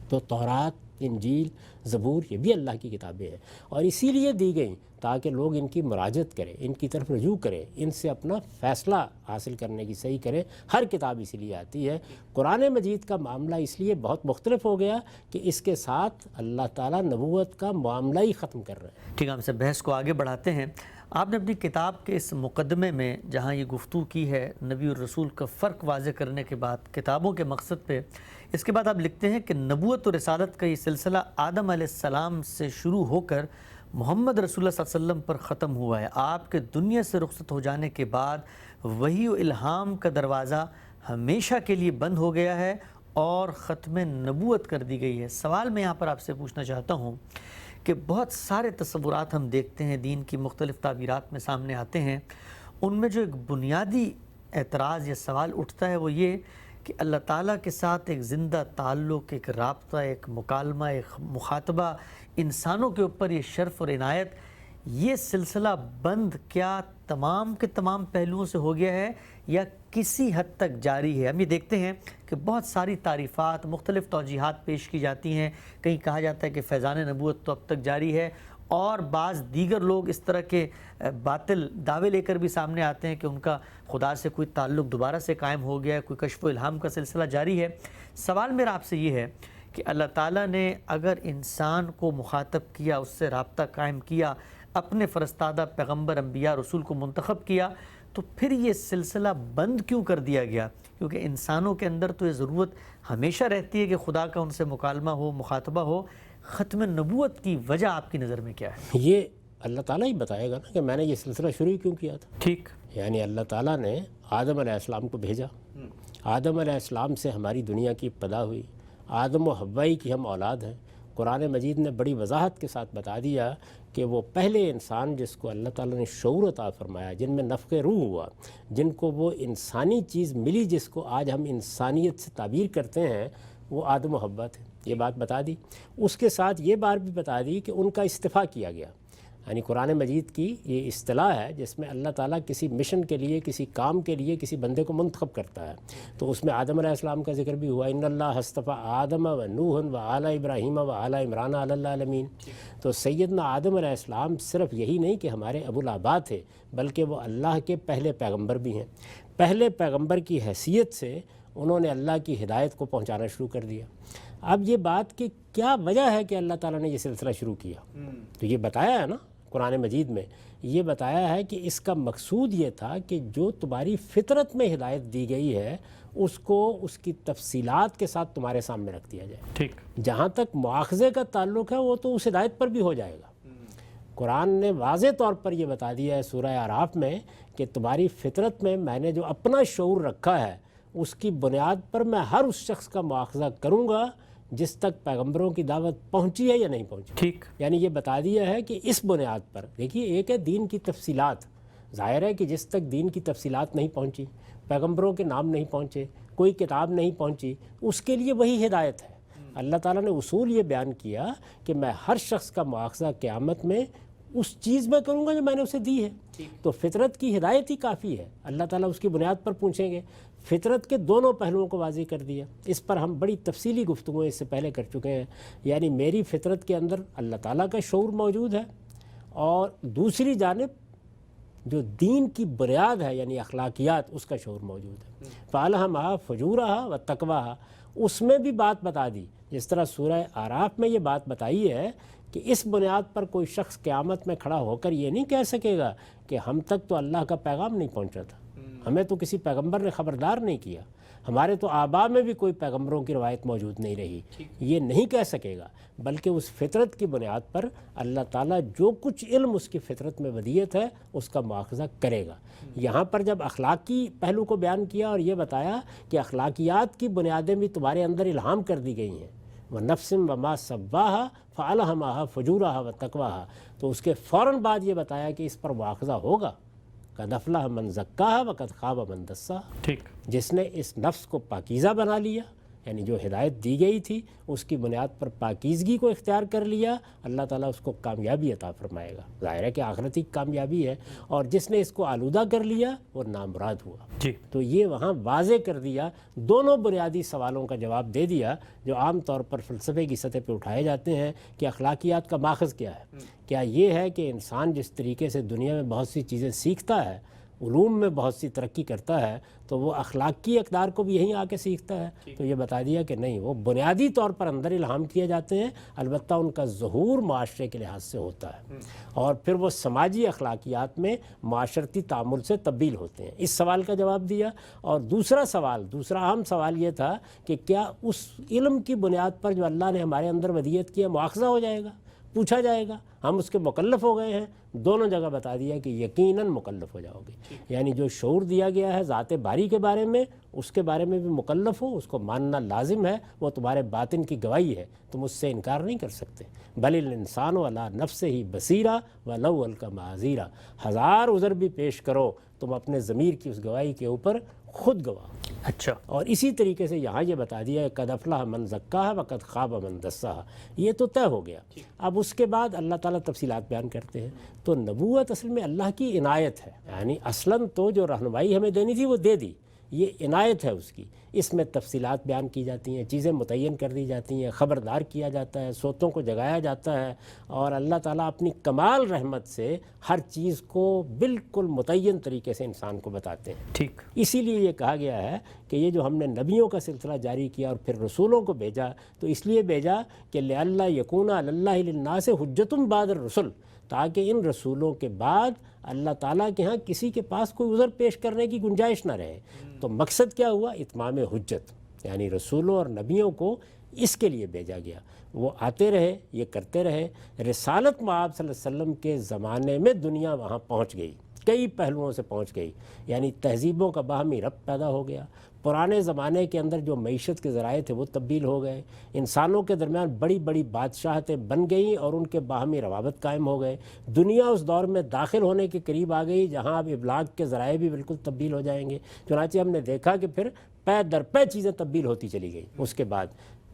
تو تورات، انجیل، زبور یہ بھی اللہ کی کتابیں ہیں اور اسی لیے دی گئیں تاکہ لوگ ان کی مراجعت کریں، ان کی طرف رجوع کریں، ان سے اپنا فیصلہ حاصل کرنے کی صحیح کریں. ہر کتاب اسی لیے آتی ہے. قرآن مجید کا معاملہ اس لیے بہت مختلف ہو گیا کہ اس کے ساتھ اللہ تعالیٰ نبوت کا معاملہ ہی ختم کر رہے ہیں.
ٹھیک ہے، ہم سے بحث کو آگے بڑھاتے ہیں. آپ نے اپنی کتاب کے اس مقدمے میں جہاں یہ گفتگو کی ہے نبی اور رسول کا فرق واضح کرنے کے بعد کتابوں کے مقصد پہ، اس کے بعد آپ لکھتے ہیں کہ نبوت و رسالت کا یہ سلسلہ آدم علیہ السلام سے شروع ہو کر محمد رسول اللہ صلی اللہ علیہ وسلم پر ختم ہوا ہے. آپ کے دنیا سے رخصت ہو جانے کے بعد وحی و الہام کا دروازہ ہمیشہ کے لیے بند ہو گیا ہے اور ختم نبوت کر دی گئی ہے. سوال میں یہاں پر آپ سے پوچھنا چاہتا ہوں کہ بہت سارے تصورات ہم دیکھتے ہیں دین کی مختلف تعبیرات میں سامنے آتے ہیں، ان میں جو ایک بنیادی اعتراض یا سوال اٹھتا ہے وہ یہ کہ اللہ تعالیٰ کے ساتھ ایک زندہ تعلق، ایک رابطہ، ایک مکالمہ، ایک مخاطبہ، انسانوں کے اوپر یہ شرف اور عنایت، یہ سلسلہ بند کیا تمام کے تمام پہلوؤں سے ہو گیا ہے یا کسی حد تک جاری ہے؟ ہم یہ دیکھتے ہیں کہ بہت ساری تعریفات، مختلف توجیحات پیش کی جاتی ہیں. کہیں کہا جاتا ہے کہ فیضان نبوت تو اب تک جاری ہے، اور بعض دیگر لوگ اس طرح کے باطل دعوے لے کر بھی سامنے آتے ہیں کہ ان کا خدا سے کوئی تعلق دوبارہ سے قائم ہو گیا ہے، کوئی کشف و الہام کا سلسلہ جاری ہے. سوال میرا آپ سے یہ ہے کہ اللہ تعالیٰ نے اگر انسان کو مخاطب کیا، اس سے رابطہ قائم کیا، اپنے فرستادہ پیغمبر، انبیاء، رسول کو منتخب کیا، تو پھر یہ سلسلہ بند کیوں کر دیا گیا؟ کیونکہ انسانوں کے اندر تو یہ ضرورت ہمیشہ رہتی ہے کہ خدا کا ان سے مکالمہ ہو، مخاطبہ ہو. ختم نبوت کی وجہ آپ کی نظر میں کیا ہے؟
یہ اللہ تعالیٰ ہی بتائے گا نا کہ میں نے یہ سلسلہ شروع کیوں کیا تھا.
ٹھیک.
یعنی اللہ تعالیٰ نے آدم علیہ السلام کو بھیجا، آدم علیہ السلام سے ہماری دنیا کی ابتدا ہوئی، آدم و حوائی کی ہم اولاد ہیں. قرآن مجید نے بڑی وضاحت کے ساتھ بتا دیا کہ وہ پہلے انسان جس کو اللہ تعالیٰ نے شعور عطا فرمایا، جن میں نفخ روح ہوا، جن کو وہ انسانی چیز ملی جس کو آج ہم انسانیت سے تعبیر کرتے ہیں، وہ آدم و حوا تھے. یہ بات بتا دی. اس کے ساتھ یہ بات بھی بتا دی کہ ان کا استفاء کیا گیا. یعنی قرآن مجید کی یہ اصطلاح ہے جس میں اللہ تعالیٰ کسی مشن کے لیے، کسی کام کے لیے کسی بندے کو منتخب کرتا ہے. تو اس میں آدم علیہ السلام کا ذکر بھی ہوا، ان اللہ اصطفیٰ آدم و نوح و آل ابراہیم و آل عمران علی العالمین. تو سیدنا آدم علیہ السلام صرف یہی نہیں کہ ہمارے ابو الآباء تھے، بلکہ وہ اللہ کے پہلے پیغمبر بھی ہیں. پہلے پیغمبر کی حیثیت سے انہوں نے اللہ کی ہدایت کو پہنچانا شروع کر دیا. اب یہ بات کہ کیا وجہ ہے کہ اللہ تعالیٰ نے یہ سلسلہ شروع کیا، تو یہ بتایا ہے نا قرآن مجید میں. یہ بتایا ہے کہ اس کا مقصود یہ تھا کہ جو تمہاری فطرت میں ہدایت دی گئی ہے اس کو اس کی تفصیلات کے ساتھ تمہارے سامنے رکھ دیا جائے.
ٹھیک.
جہاں تک مواخذے کا تعلق ہے وہ تو اس ہدایت پر بھی ہو جائے گا. قرآن نے واضح طور پر یہ بتا دیا ہے سورہ اعراف میں کہ تمہاری فطرت میں نے جو اپنا شعور رکھا ہے اس کی بنیاد پر میں ہر اس شخص کا مواخذہ کروں گا جس تک پیغمبروں کی دعوت پہنچی ہے یا نہیں پہنچی.
ٹھیک.
یعنی یہ بتا دیا ہے کہ اس بنیاد پر دیکھیے، ایک ہے دین کی تفصیلات. ظاہر ہے کہ جس تک دین کی تفصیلات نہیں پہنچی، پیغمبروں کے نام نہیں پہنچے، کوئی کتاب نہیں پہنچی، اس کے لیے وہی ہدایت ہے. اللہ تعالیٰ نے اصول یہ بیان کیا کہ میں ہر شخص کا مواخذہ قیامت میں اس چیز میں کروں گا جو میں نے اسے دی ہے. تو فطرت کی ہدایت ہی کافی ہے. اللہ تعالیٰ اس کی بنیاد پر پوچھیں گے. فطرت کے دونوں پہلوؤں کو واضح کر دیا. اس پر ہم بڑی تفصیلی گفتگو اس سے پہلے کر چکے ہیں. یعنی میری فطرت کے اندر اللہ تعالیٰ کا شعور موجود ہے، اور دوسری جانب جو دین کی بنیاد ہے یعنی اخلاقیات، اس کا شعور موجود ہے. فَأَلْهَمَهَا فُجُورَهَا وَتَقْوَاهَا، اس میں بھی بات بتا دی. جس طرح سورہ اعراف میں یہ بات بتائی ہے کہ اس بنیاد پر کوئی شخص قیامت میں کھڑا ہو کر یہ نہیں کہہ سکے گا کہ ہم تک تو اللہ کا پیغام نہیں پہنچا تھا، ہمیں تو کسی پیغمبر نے خبردار نہیں کیا، ہمارے تو آباء میں بھی کوئی پیغمبروں کی روایت موجود نہیں رہی. یہ نہیں کہہ سکے گا، بلکہ اس فطرت کی بنیاد پر اللہ تعالیٰ جو کچھ علم اس کی فطرت میں ودیت ہے اس کا مواخذہ کرے گا. یہاں پر جب اخلاقی پہلو کو بیان کیا اور یہ بتایا کہ اخلاقیات کی بنیادیں بھی تمہارے اندر الہام کر دی گئی ہیں، وَنَفْسٍ وَمَا سَوَّاهَا فَأَلْهَمَهَا فُجُورَهَا وَتَقْوَاهَا، تو اس کے فوراً بعد یہ بتایا کہ اس پر مواخذہ ہوگا. قد افلح من زکاها وقد خاب من دساها.
ٹھیک.
جس نے اس نفس کو پاکیزہ بنا لیا، یعنی جو ہدایت دی گئی تھی اس کی بنیاد پر پاکیزگی کو اختیار کر لیا، اللہ تعالیٰ اس کو کامیابی عطا فرمائے گا. ظاہر ہے کہ آخرتی کامیابی ہے. اور جس نے اس کو آلودہ کر لیا وہ نامراد ہوا.
جی.
تو یہ وہاں واضح کر دیا، دونوں بنیادی سوالوں کا جواب دے دیا جو عام طور پر فلسفے کی سطح پہ اٹھائے جاتے ہیں کہ اخلاقیات کا ماخذ کیا ہے. کیا یہ ہے کہ انسان جس طریقے سے دنیا میں بہت سی چیزیں سیکھتا ہے، علوم میں بہت سی ترقی کرتا ہے، تو وہ اخلاقی اقدار کو بھی یہیں آ کے سیکھتا ہے؟ تو یہ بتا دیا کہ نہیں، وہ بنیادی طور پر اندر الہام کیے جاتے ہیں، البتہ ان کا ظہور معاشرے کے لحاظ سے ہوتا ہے، اور پھر وہ سماجی اخلاقیات میں معاشرتی تعامل سے تبدیل ہوتے ہیں. اس سوال کا جواب دیا. اور دوسرا اہم سوال یہ تھا کہ کیا اس علم کی بنیاد پر جو اللہ نے ہمارے اندر ودیت کیا مواخذہ ہو جائے گا، پوچھا جائے گا، ہم اس کے مکلف ہو گئے ہیں؟ دونوں جگہ بتا دیا کہ یقیناً مکلف ہو جاؤ گے. یعنی جو شعور دیا گیا ہے ذات باری کے بارے میں، اس کے بارے میں بھی مکلف ہو، اس کو ماننا لازم ہے، وہ تمہارے باطن کی گواہی ہے، تم اس سے انکار نہیں کر سکتے. بل الانسان علی نفسہ بصیرہ ولو القی معاذیرہ، ہزار عذر بھی پیش کرو تم اپنے ضمیر کی اس گواہی کے اوپر خود گواہ.
اچھا،
اور اسی طریقے سے یہاں یہ بتا دیا ہے قد افلح من زکاہا وقد خاب من دساہا، یہ تو طے ہو گیا۔ اب اس کے بعد اللہ تعالیٰ تفصیلات بیان کرتے ہیں۔ تو نبوت اصل میں اللہ کی عنایت ہے، یعنی اصلاً تو جو رہنمائی ہمیں دینی تھی وہ دے دی، یہ عنایت ہے اس کی۔ اس میں تفصیلات بیان کی جاتی ہیں، چیزیں متعین کر دی جاتی ہیں، خبردار کیا جاتا ہے، سوتوں کو جگایا جاتا ہے، اور اللہ تعالیٰ اپنی کمال رحمت سے ہر چیز کو بالکل متعین طریقے سے انسان کو بتاتے ہیں۔
ٹھیک،
اسی لیے یہ کہا گیا ہے کہ یہ جو ہم نے نبیوں کا سلسلہ جاری کیا اور پھر رسولوں کو بھیجا، تو اس لیے بھیجا کہ لِأَلَّا يَكُونَ عَلَى اللَّهِ لِلنَّاسِ حُجَّةٌ بَعْدَ الرُّسُلِ، تاکہ ان رسولوں کے بعد اللہ تعالیٰ کے ہاں کسی کے پاس کوئی عذر پیش کرنے کی گنجائش نہ رہے۔ تو مقصد کیا ہوا؟ اتمام حجت، یعنی رسولوں اور نبیوں کو اس کے لیے بھیجا گیا، وہ آتے رہے، یہ کرتے رہے۔ رسالت مآب صلی اللہ علیہ وسلم کے زمانے میں دنیا وہاں پہنچ گئی، کئی پہلوؤں سے پہنچ گئی، یعنی تہذیبوں کا باہمی ربط پیدا ہو گیا۔ پرانے زمانے کے اندر جو معیشت کے ذرائع تھے وہ تبدیل ہو گئے، انسانوں کے درمیان بڑی بڑی بادشاہتیں بن گئیں اور ان کے باہمی روابط قائم ہو گئے۔ دنیا اس دور میں داخل ہونے کے قریب آ گئی جہاں اب ابلاغ کے ذرائع بھی بالکل تبدیل ہو جائیں گے۔ چنانچہ ہم نے دیکھا کہ پھر پے در پے چیزیں تبدیل ہوتی چلی گئیں۔ اس کے بعد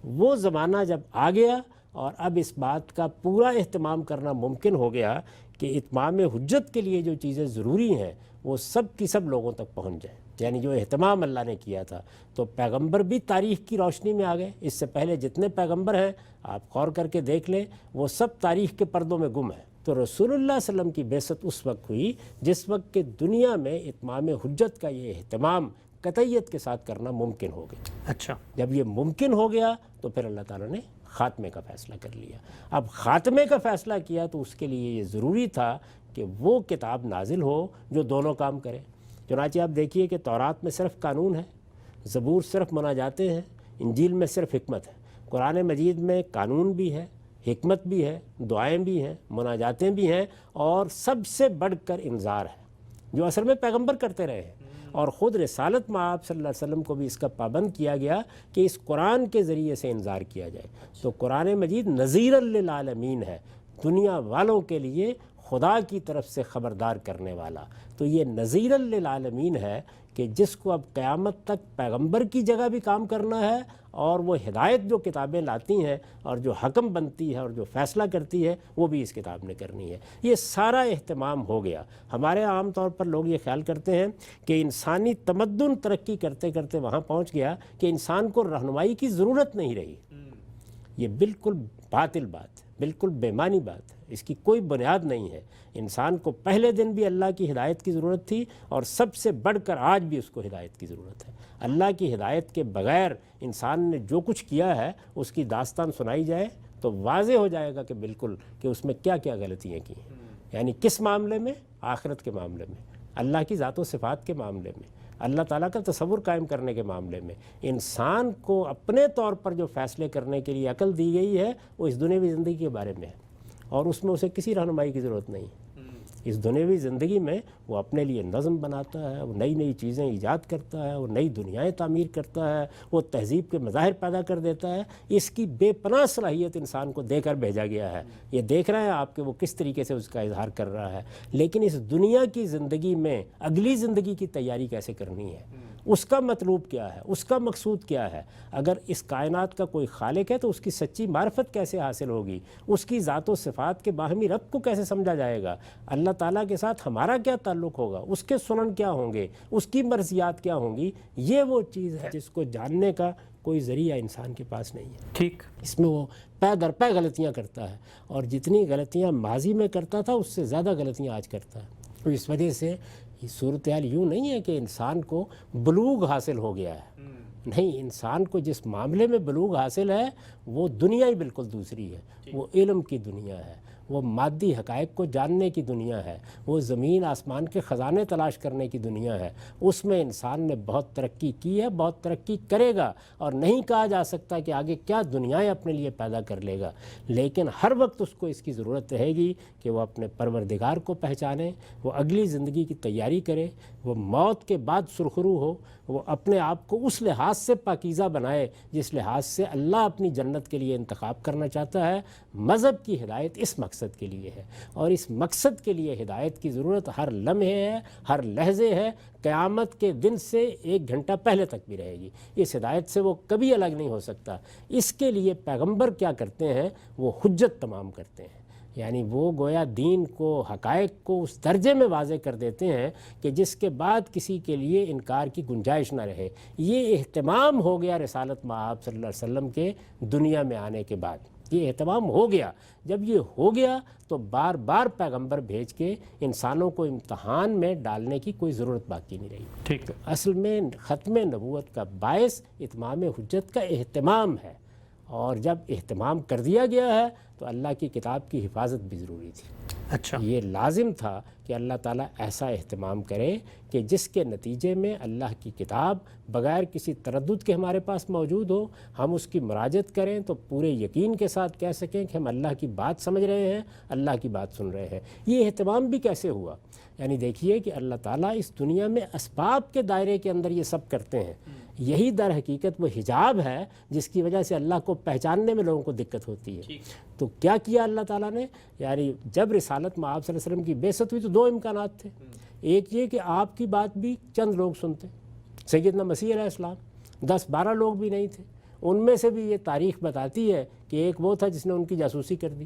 وہ زمانہ جب آ گیا اور اب اس بات کا پورا اہتمام کرنا ممکن ہو گیا کہ اتمام حجت کے لیے جو چیزیں ضروری ہیں وہ سب کی سب لوگوں تک پہنچ جائیں، یعنی جو اہتمام اللہ نے کیا تھا۔ تو پیغمبر بھی تاریخ کی روشنی میں آ گئے۔ اس سے پہلے جتنے پیغمبر ہیں آپ غور کر کے دیکھ لیں، وہ سب تاریخ کے پردوں میں گم ہیں۔ تو رسول اللہ صلی اللہ علیہ وسلم کی بعثت اس وقت ہوئی جس وقت کہ دنیا میں اتمام حجت کا یہ اہتمام قطعیت کے ساتھ کرنا ممکن ہو گیا۔
اچھا،
جب یہ ممکن ہو گیا تو پھر اللہ تعالیٰ نے خاتمے کا فیصلہ کر لیا۔ اب خاتمے کا فیصلہ کیا تو اس کے لیے یہ ضروری تھا کہ وہ کتاب نازل ہو جو دونوں کام کرے۔ چنانچہ آپ دیکھیے کہ تورات میں صرف قانون ہے، زبور صرف مناجاتیں ہیں، انجیل میں صرف حکمت ہے۔ قرآن مجید میں قانون بھی ہے، حکمت بھی ہے، دعائیں بھی ہیں، مناجاتیں بھی ہیں، اور سب سے بڑھ کر انذار ہے جو اصل میں پیغمبر کرتے رہے ہیں۔ اور خود رسالت مآب صلی اللہ علیہ وسلم کو بھی اس کا پابند کیا گیا کہ اس قرآن کے ذریعے سے انذار کیا جائے۔ تو قرآن مجید نذیرا للعالمین ہے، دنیا والوں کے لیے خدا کی طرف سے خبردار کرنے والا۔ تو یہ نذیرا للعالمین ہے کہ جس کو اب قیامت تک پیغمبر کی جگہ بھی کام کرنا ہے، اور وہ ہدایت جو کتابیں لاتی ہیں اور جو حکم بنتی ہے اور جو فیصلہ کرتی ہے وہ بھی اس کتاب نے کرنی ہے۔ یہ سارا اہتمام ہو گیا۔ ہمارے عام طور پر لوگ یہ خیال کرتے ہیں کہ انسانی تمدن ترقی کرتے کرتے وہاں پہنچ گیا کہ انسان کو رہنمائی کی ضرورت نہیں رہی۔ یہ بالکل باطل بات ہے، بالکل بے معنی بات ہے، اس کی کوئی بنیاد نہیں ہے۔ انسان کو پہلے دن بھی اللہ کی ہدایت کی ضرورت تھی، اور سب سے بڑھ کر آج بھی اس کو ہدایت کی ضرورت ہے۔ اللہ کی ہدایت کے بغیر انسان نے جو کچھ کیا ہے اس کی داستان سنائی جائے تو واضح ہو جائے گا کہ بالکل کہ اس میں کیا کیا غلطیاں کی ہیں، یعنی کس معاملے میں؟ آخرت کے معاملے میں، اللہ کی ذات و صفات کے معاملے میں، اللہ تعالیٰ کا تصور قائم کرنے کے معاملے میں۔ انسان کو اپنے طور پر جو فیصلے کرنے کے لیے عقل دی گئی ہے وہ اس دنیاوی زندگی کے بارے میں ہے، اور اس میں اسے کسی رہنمائی کی ضرورت نہیں۔ اس دنیاوی زندگی میں وہ اپنے لیے نظم بناتا ہے، وہ نئی نئی چیزیں ایجاد کرتا ہے، وہ نئی دنیایں تعمیر کرتا ہے، وہ تہذیب کے مظاہر پیدا کر دیتا ہے۔ اس کی بے پناہ صلاحیت انسان کو دے کر بھیجا گیا ہے۔ یہ دیکھ رہے ہیں آپ کہ وہ کس طریقے سے اس کا اظہار کر رہا ہے، لیکن اس دنیا کی زندگی میں اگلی زندگی کی تیاری کیسے کرنی ہے، اس کا مطلوب کیا ہے، اس کا مقصود کیا ہے۔ اگر اس کائنات کا کوئی خالق ہے تو اس کی سچی معرفت کیسے حاصل ہوگی، اس کی ذات و صفات کے باہمی ربط کو کیسے سمجھا جائے گا، اللہ تعالیٰ کے ساتھ ہمارا کیا تعلق ہوگا، اس کے سنن کیا ہوں گے، اس کی مرضیات کیا ہوں گی، یہ وہ چیز ہے جس کو جاننے کا کوئی ذریعہ انسان کے پاس نہیں ہے۔
ٹھیک،
اس میں وہ پے در پے غلطیاں کرتا ہے، اور جتنی غلطیاں ماضی میں کرتا تھا اس سے زیادہ غلطیاں آج کرتا ہے۔ تو اس وجہ سے یہ صورتحال یوں نہیں ہے کہ انسان کو بلوغ حاصل ہو گیا ہے، نہیں، انسان کو جس معاملے میں بلوغ حاصل ہے وہ دنیا ہی بالکل دوسری ہے۔ وہ علم کی دنیا ہے، وہ مادی حقائق کو جاننے کی دنیا ہے، وہ زمین آسمان کے خزانے تلاش کرنے کی دنیا ہے۔ اس میں انسان نے بہت ترقی کی ہے، بہت ترقی کرے گا، اور نہیں کہا جا سکتا کہ آگے کیا دنیائیں اپنے لیے پیدا کر لے گا، لیکن ہر وقت اس کو اس کی ضرورت رہے گی کہ وہ اپنے پروردگار کو پہچانے، وہ اگلی زندگی کی تیاری کرے، وہ موت کے بعد سرخرو ہو، وہ اپنے آپ کو اس لحاظ سے پاکیزہ بنائے جس لحاظ سے اللہ اپنی جنت کے لیے انتخاب کرنا چاہتا ہے۔ مذہب کی ہدایت اس مقصد مقصد کے لیے ہے، اور اس مقصد کے لیے ہدایت کی ضرورت ہر لمحے ہے، ہر لحظے ہے، قیامت کے دن سے 1 گھنٹہ پہلے تک بھی رہے گی۔ اس ہدایت سے وہ کبھی الگ نہیں ہو سکتا۔ اس کے لیے پیغمبر کیا کرتے ہیں؟ وہ حجت تمام کرتے ہیں، یعنی وہ گویا دین کو، حقائق کو اس درجے میں واضح کر دیتے ہیں کہ جس کے بعد کسی کے لیے انکار کی گنجائش نہ رہے۔ یہ اہتمام ہو گیا رسالت مآب صلی اللہ علیہ وسلم کے دنیا میں آنے کے بعد، یہ اہتمام ہو گیا۔ جب یہ ہو گیا تو بار بار پیغمبر بھیج کے انسانوں کو امتحان میں ڈالنے کی کوئی ضرورت باقی نہیں رہی۔
ٹھیک ہے،
اصل میں ختم نبوت کا باعث اتمام حجت کا اہتمام ہے، اور جب اہتمام کر دیا گیا ہے تو اللہ کی کتاب کی حفاظت بھی ضروری تھی۔
اچھا،
یہ لازم تھا کہ اللہ تعالیٰ ایسا اہتمام کرے کہ جس کے نتیجے میں اللہ کی کتاب بغیر کسی تردد کے ہمارے پاس موجود ہو، ہم اس کی مراجعت کریں تو پورے یقین کے ساتھ کہہ سکیں کہ ہم اللہ کی بات سمجھ رہے ہیں، اللہ کی بات سن رہے ہیں۔ یہ اہتمام بھی کیسے ہوا؟ یعنی دیکھیے کہ اللہ تعالیٰ اس دنیا میں اسباب کے دائرے کے اندر یہ سب کرتے ہیں۔ یہی در حقیقت وہ حجاب ہے جس کی وجہ سے اللہ کو پہچاننے میں لوگوں کو دقت ہوتی ہے۔ تو کیا کیا اللہ تعالیٰ نے؟ یعنی جب رسالت مآب صلی اللہ علیہ وسلم کی بعثت ہوئی تو 2 امکانات تھے۔ ایک یہ کہ آپ کی بات بھی چند لوگ سنتے، سیدنا مسیح علیہ السلام، 10-12 لوگ بھی نہیں تھے۔ ان میں سے بھی یہ تاریخ بتاتی ہے کہ ایک وہ تھا جس نے ان کی جاسوسی کر دی۔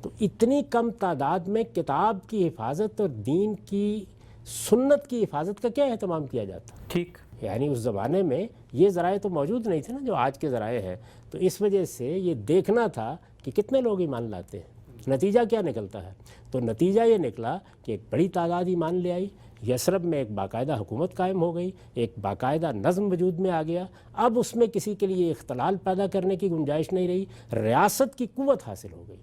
تو اتنی کم تعداد میں کتاب کی حفاظت اور دین کی سنت کی حفاظت کا کیا اہتمام کیا جاتا؟
ٹھیک،
یعنی اس زمانے میں یہ ذرائع تو موجود نہیں تھے نا جو آج کے ذرائع ہیں، تو اس وجہ سے یہ دیکھنا تھا کہ کتنے لوگ ایمان لاتے ہیں۔ نتیجہ کیا نکلتا ہے؟ تو نتیجہ یہ نکلا کہ ایک بڑی تعداد ایمان لے آئی، یثرب میں ایک باقاعدہ حکومت قائم ہو گئی، ایک باقاعدہ نظم وجود میں آ گیا۔ اب اس میں کسی کے لیے اختلال پیدا کرنے کی گنجائش نہیں رہی، ریاست کی قوت حاصل ہو گئی۔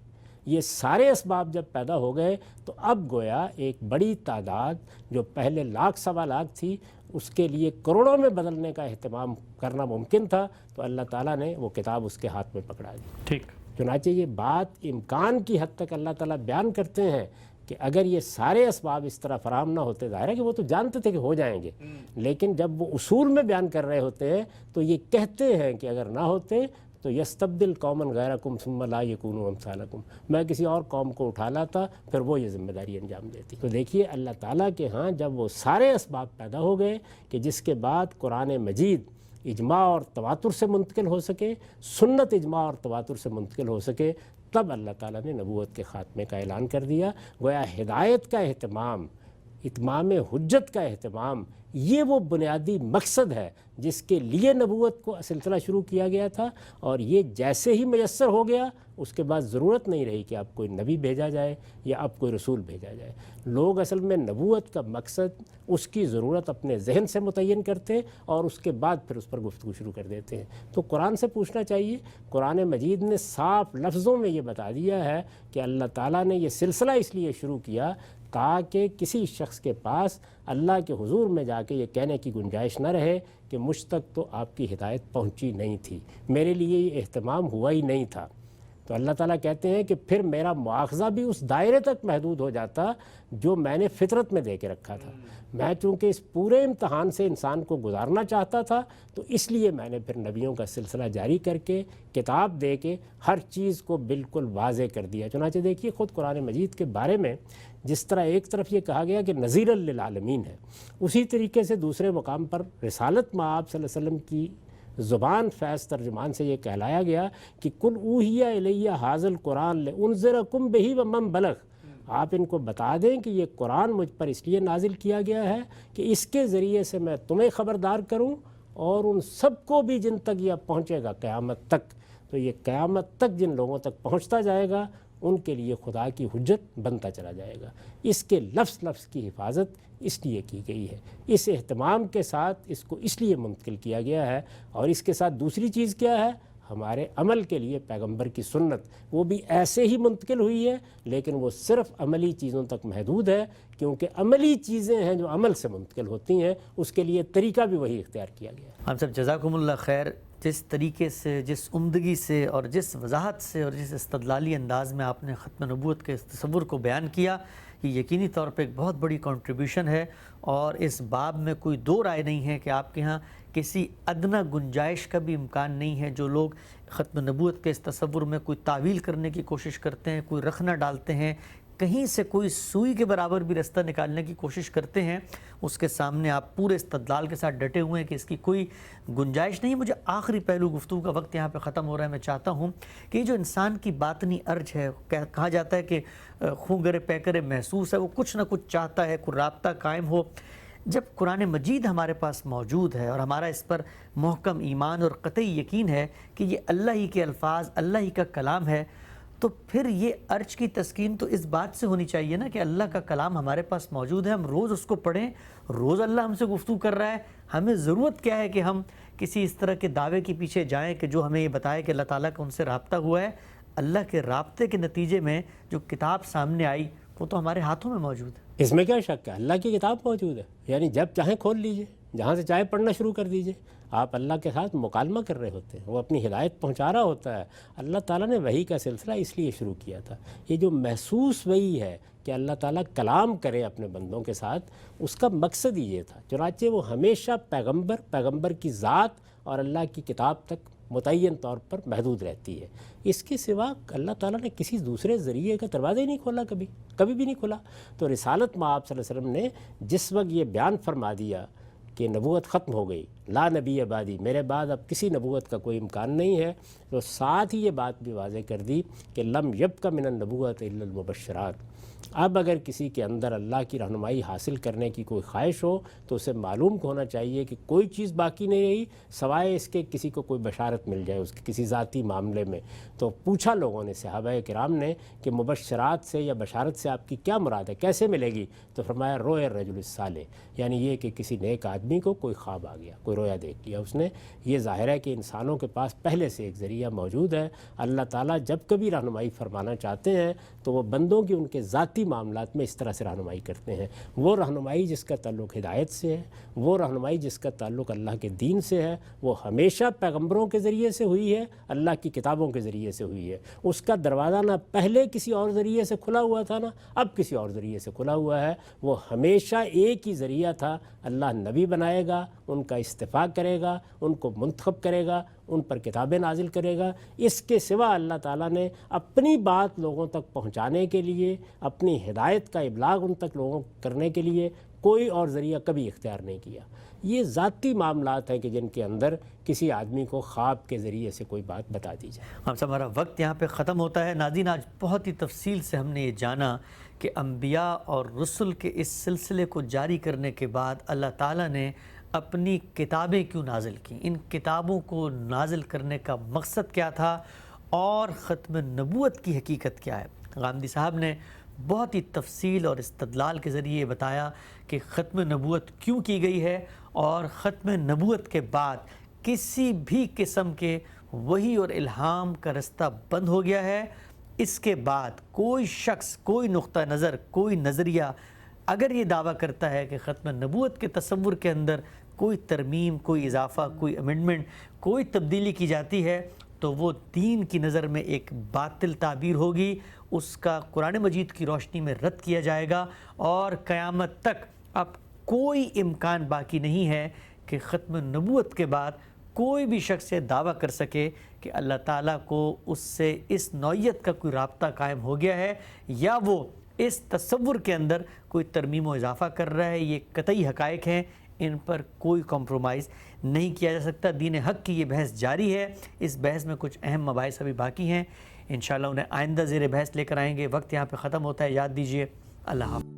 یہ سارے اسباب جب پیدا ہو گئے تو اب گویا ایک بڑی تعداد جو پہلے 1,00,000-1.25 تھی، اس کے لیے کروڑوں میں بدلنے کا اہتمام کرنا ممکن تھا، تو اللہ تعالیٰ نے وہ کتاب اس کے ہاتھ میں پکڑا دی۔
ٹھیک،
چنانچہ یہ بات امکان کی حد تک اللہ تعالیٰ بیان کرتے ہیں کہ اگر یہ سارے اسباب اس طرح فراہم نہ ہوتے، ظاہر ہے کہ وہ تو جانتے تھے کہ ہو جائیں گے، لیکن جب وہ اصول میں بیان کر رہے ہوتے ہیں تو یہ کہتے ہیں کہ اگر نہ ہوتے تو یستبدل قوما غیرکم ثم لا یکونوا امثالکم، میں کسی اور قوم کو اٹھا لاتا، پھر وہ یہ ذمہ داری انجام دیتی۔ تو دیکھیے اللہ تعالیٰ کے ہاں جب وہ سارے اسباب پیدا ہو گئے کہ جس کے بعد قرآن مجید اجماع اور تواتر سے منتقل ہو سکے، سنت اجماع اور تواتر سے منتقل ہو سکے، تب اللہ تعالیٰ نے نبوت کے خاتمے کا اعلان کر دیا۔ گویا ہدایت کا اہتمام، اتمام حجت کا اہتمام، یہ وہ بنیادی مقصد ہے جس کے لیے نبوت کو سلسلہ شروع کیا گیا تھا، اور یہ جیسے ہی میسر ہو گیا اس کے بعد ضرورت نہیں رہی کہ اب کوئی نبی بھیجا جائے یا اب کوئی رسول بھیجا جائے۔ لوگ اصل میں نبوت کا مقصد، اس کی ضرورت اپنے ذہن سے متعین کرتے اور اس کے بعد پھر اس پر گفتگو شروع کر دیتے ہیں۔ تو قرآن سے پوچھنا چاہیے، قرآن مجید نے صاف لفظوں میں یہ بتا دیا ہے کہ اللہ تعالیٰ نے یہ سلسلہ اس لیے شروع کیا تاکہ کسی شخص کے پاس اللہ کے حضور میں جا کے یہ کہنے کی گنجائش نہ رہے کہ مجھ تک تو آپ کی ہدایت پہنچی نہیں تھی، میرے لیے یہ اہتمام ہوا ہی نہیں تھا۔ تو اللہ تعالیٰ کہتے ہیں کہ پھر میرا مواخذہ بھی اس دائرے تک محدود ہو جاتا جو میں نے فطرت میں دے کے رکھا تھا۔ میں چونکہ اس پورے امتحان سے انسان کو گزارنا چاہتا تھا، تو اس لیے میں نے پھر نبیوں کا سلسلہ جاری کر کے، کتاب دے کے ہر چیز کو بالکل واضح کر دیا۔ چنانچہ دیکھیے خود قرآن مجید کے بارے میں جس طرح ایک طرف یہ کہا گیا کہ نذیر للعالمین ہے، اسی طریقے سے دوسرے مقام پر رسالت مآب صلی اللہ علیہ وسلم کی زبان فیض ترجمان سے یہ کہلایا گیا کہ کل اوحی الیہ ھذا القرآن لانذرکم بہ ومن بلغ، آپ ان کو بتا دیں کہ یہ قرآن مجھ پر اس لیے نازل کیا گیا ہے کہ اس کے ذریعے سے میں تمہیں خبردار کروں اور ان سب کو بھی جن تک یہ پہنچے گا قیامت تک۔ تو یہ قیامت تک جن لوگوں تک پہنچتا جائے گا ان کے لیے خدا کی حجت بنتا چلا جائے گا۔ اس کے لفظ لفظ کی حفاظت اس لیے کی گئی ہے، اس اہتمام کے ساتھ اس کو اس لیے منتقل کیا گیا ہے۔ اور اس کے ساتھ دوسری چیز کیا ہے؟ ہمارے عمل کے لیے پیغمبر کی سنت، وہ بھی ایسے ہی منتقل ہوئی ہے، لیکن وہ صرف عملی چیزوں تک محدود ہے، کیونکہ عملی چیزیں ہیں جو عمل سے منتقل ہوتی ہیں، اس کے لیے طریقہ بھی وہی اختیار کیا گیا ہے۔
ہم سب جزاکم اللہ خیر، جس طریقے سے، جس عمدگی سے اور جس وضاحت سے اور جس استدلالی انداز میں آپ نے ختم نبوت کے اس تصور کو بیان کیا، یہ یقینی طور پہ ایک بہت بڑی کنٹریبیوشن ہے اور اس باب میں کوئی دو رائے نہیں ہے کہ آپ کے ہاں کسی ادنیٰ گنجائش کا بھی امکان نہیں ہے۔ جو لوگ ختم نبوت کے اس تصور میں کوئی تعویل کرنے کی کوشش کرتے ہیں، کوئی رخنہ ڈالتے ہیں، کہیں سے کوئی سوئی کے برابر بھی رستہ نکالنے کی کوشش کرتے ہیں، اس کے سامنے آپ پورے استدلال کے ساتھ ڈٹے ہوئے ہیں کہ اس کی کوئی گنجائش نہیں۔ مجھے آخری پہلو، گفتگو کا وقت یہاں پہ ختم ہو رہا ہے، میں چاہتا ہوں کہ یہ جو انسان کی باطنی ارج ہے، کہا جاتا ہے کہ خوں گرے پیکرے محسوس ہے، وہ کچھ نہ کچھ چاہتا ہے، کوئی رابطہ قائم ہو۔ جب قرآن مجید ہمارے پاس موجود ہے اور ہمارا اس پر محکم ایمان اور قطعی یقین ہے کہ یہ اللہ ہی کے الفاظ، اللہ ہی کا کلام ہے، تو پھر یہ ارج کی تسکین تو اس بات سے ہونی چاہیے نا کہ اللہ کا کلام ہمارے پاس موجود ہے، ہم روز اس کو پڑھیں، روز اللہ ہم سے گفتگو کر رہا ہے، ہمیں ضرورت کیا ہے کہ ہم کسی اس طرح کے دعوے کے پیچھے جائیں کہ جو ہمیں یہ بتائے کہ اللہ تعالیٰ کا ان سے رابطہ ہوا ہے۔ اللہ کے رابطے کے نتیجے میں جو کتاب سامنے آئی وہ تو ہمارے ہاتھوں میں موجود ہے۔
اس میں کیا شک ہے؟ اللہ کی کتاب موجود ہے، یعنی جب چاہیں کھول لیجئے، جہاں سے چاہے پڑھنا شروع کر دیجئے۔ آپ اللہ کے ساتھ مکالمہ کر رہے ہوتے ہیں، وہ اپنی ہدایت پہنچا رہا ہوتا ہے۔ اللہ تعالیٰ نے وحی کا سلسلہ اس لیے شروع کیا تھا۔ یہ جو محسوس وحی ہے کہ اللہ تعالیٰ کلام کرے اپنے بندوں کے ساتھ، اس کا مقصد ہی یہ تھا۔ چنانچہ وہ ہمیشہ پیغمبر کی ذات اور اللہ کی کتاب تک متعین طور پر محدود رہتی ہے۔ اس کے سوا اللہ تعالیٰ نے کسی دوسرے ذریعے کا دروازہ ہی نہیں کھولا، کبھی بھی نہیں کھولا۔ تو رسالت میں آپ صلی اللہ علیہ وسلم نے جس وقت یہ بیان فرما دیا کہ نبوت ختم ہو گئی، لا نبی بعدی، میرے بعد اب کسی نبوت کا کوئی امکان نہیں ہے، تو ساتھ ہی یہ بات بھی واضح کر دی کہ لم یبق من النبوت الا المبشرات۔ اب اگر کسی کے اندر اللہ کی رہنمائی حاصل کرنے کی کوئی خواہش ہو تو اسے معلوم ہونا چاہیے کہ کوئی چیز باقی نہیں رہی سوائے اس کے کسی کو کوئی بشارت مل جائے اس کے کسی ذاتی معاملے میں۔ تو پوچھا لوگوں نے، صحابہ کرام نے، کہ مبشرات سے یا بشارت سے آپ کی کیا مراد ہے، کیسے ملے گی؟ تو فرمایا روئے الرجل الصالح، یعنی یہ کہ کسی نیک آدمی کو کوئی خواب آ گیا، کوئی رویا دیکھ لیا اس نے۔ یہ ظاہر ہے کہ انسانوں کے پاس پہلے سے ایک ذریعہ موجود ہے۔ اللہ تعالیٰ جب کبھی رہنمائی فرمانا چاہتے ہیں تو وہ بندوں کی ان کے ذاتی معاملات میں اس طرح سے رہنمائی کرتے ہیں۔ وہ رہنمائی جس کا تعلق ہدایت سے ہے، وہ رہنمائی جس کا تعلق اللہ کے دین سے ہے، وہ ہمیشہ پیغمبروں کے ذریعے سے ہوئی ہے، اللہ کی کتابوں کے ذریعے سے ہوئی ہے۔ اس کا دروازہ نہ پہلے کسی اور ذریعے سے کھلا ہوا تھا، نہ اب کسی اور ذریعے سے کھلا ہوا ہے۔ وہ ہمیشہ ایک ہی ذریعہ تھا۔ اللہ نبی بنائے گا، ان کا استفاع کرے گا، ان کو منتخب کرے گا، ان پر کتابیں نازل کرے گا۔ اس کے سوا اللہ تعالیٰ نے اپنی بات لوگوں تک پہنچانے کے لیے، اپنی ہدایت کا ابلاغ ان تک لوگوں کرنے کے لیے کوئی اور ذریعہ کبھی اختیار نہیں کیا۔ یہ ذاتی معاملات ہیں کہ جن کے اندر کسی آدمی کو خواب کے ذریعے سے کوئی بات بتا دی جائے۔
ہم سب، ہمارا وقت یہاں پہ ختم ہوتا ہے۔ ناظرین، آج بہت ہی تفصیل سے ہم نے یہ جانا کہ انبیاء اور رسل کے اس سلسلے کو جاری کرنے کے بعد اللہ تعالیٰ نے اپنی کتابیں کیوں نازل کی، ان کتابوں کو نازل کرنے کا مقصد کیا تھا، اور ختم نبوت کی حقیقت کیا ہے۔ غامدی صاحب نے بہت ہی تفصیل اور استدلال کے ذریعے یہ بتایا کہ ختم نبوت کیوں کی گئی ہے، اور ختم نبوت کے بعد کسی بھی قسم کے وحی اور الہام کا رستہ بند ہو گیا ہے۔ اس کے بعد کوئی شخص، کوئی نقطہ نظر، کوئی نظریہ اگر یہ دعویٰ کرتا ہے کہ ختم نبوت کے تصور کے اندر کوئی ترمیم، کوئی اضافہ، کوئی امنڈمنٹ، کوئی تبدیلی کی جاتی ہے تو وہ دین کی نظر میں ایک باطل تعبیر ہوگی، اس کا قرآن مجید کی روشنی میں رد کیا جائے گا، اور قیامت تک اب کوئی امکان باقی نہیں ہے کہ ختم نبوت کے بعد کوئی بھی شخص یہ دعویٰ کر سکے کہ اللہ تعالیٰ کو اس سے اس نوعیت کا کوئی رابطہ قائم ہو گیا ہے، یا وہ اس تصور کے اندر کوئی ترمیم و اضافہ کر رہا ہے۔ یہ قطعی حقائق ہیں، ان پر کوئی کمپرومائز نہیں کیا جا سکتا۔ دین حق کی یہ بحث جاری ہے، اس بحث میں کچھ اہم مباحث ابھی باقی ہیں، انشاءاللہ انہیں آئندہ زیر بحث لے کر آئیں گے۔ وقت یہاں پہ ختم ہوتا ہے، یاد دیجیے۔ اللہ حافظ۔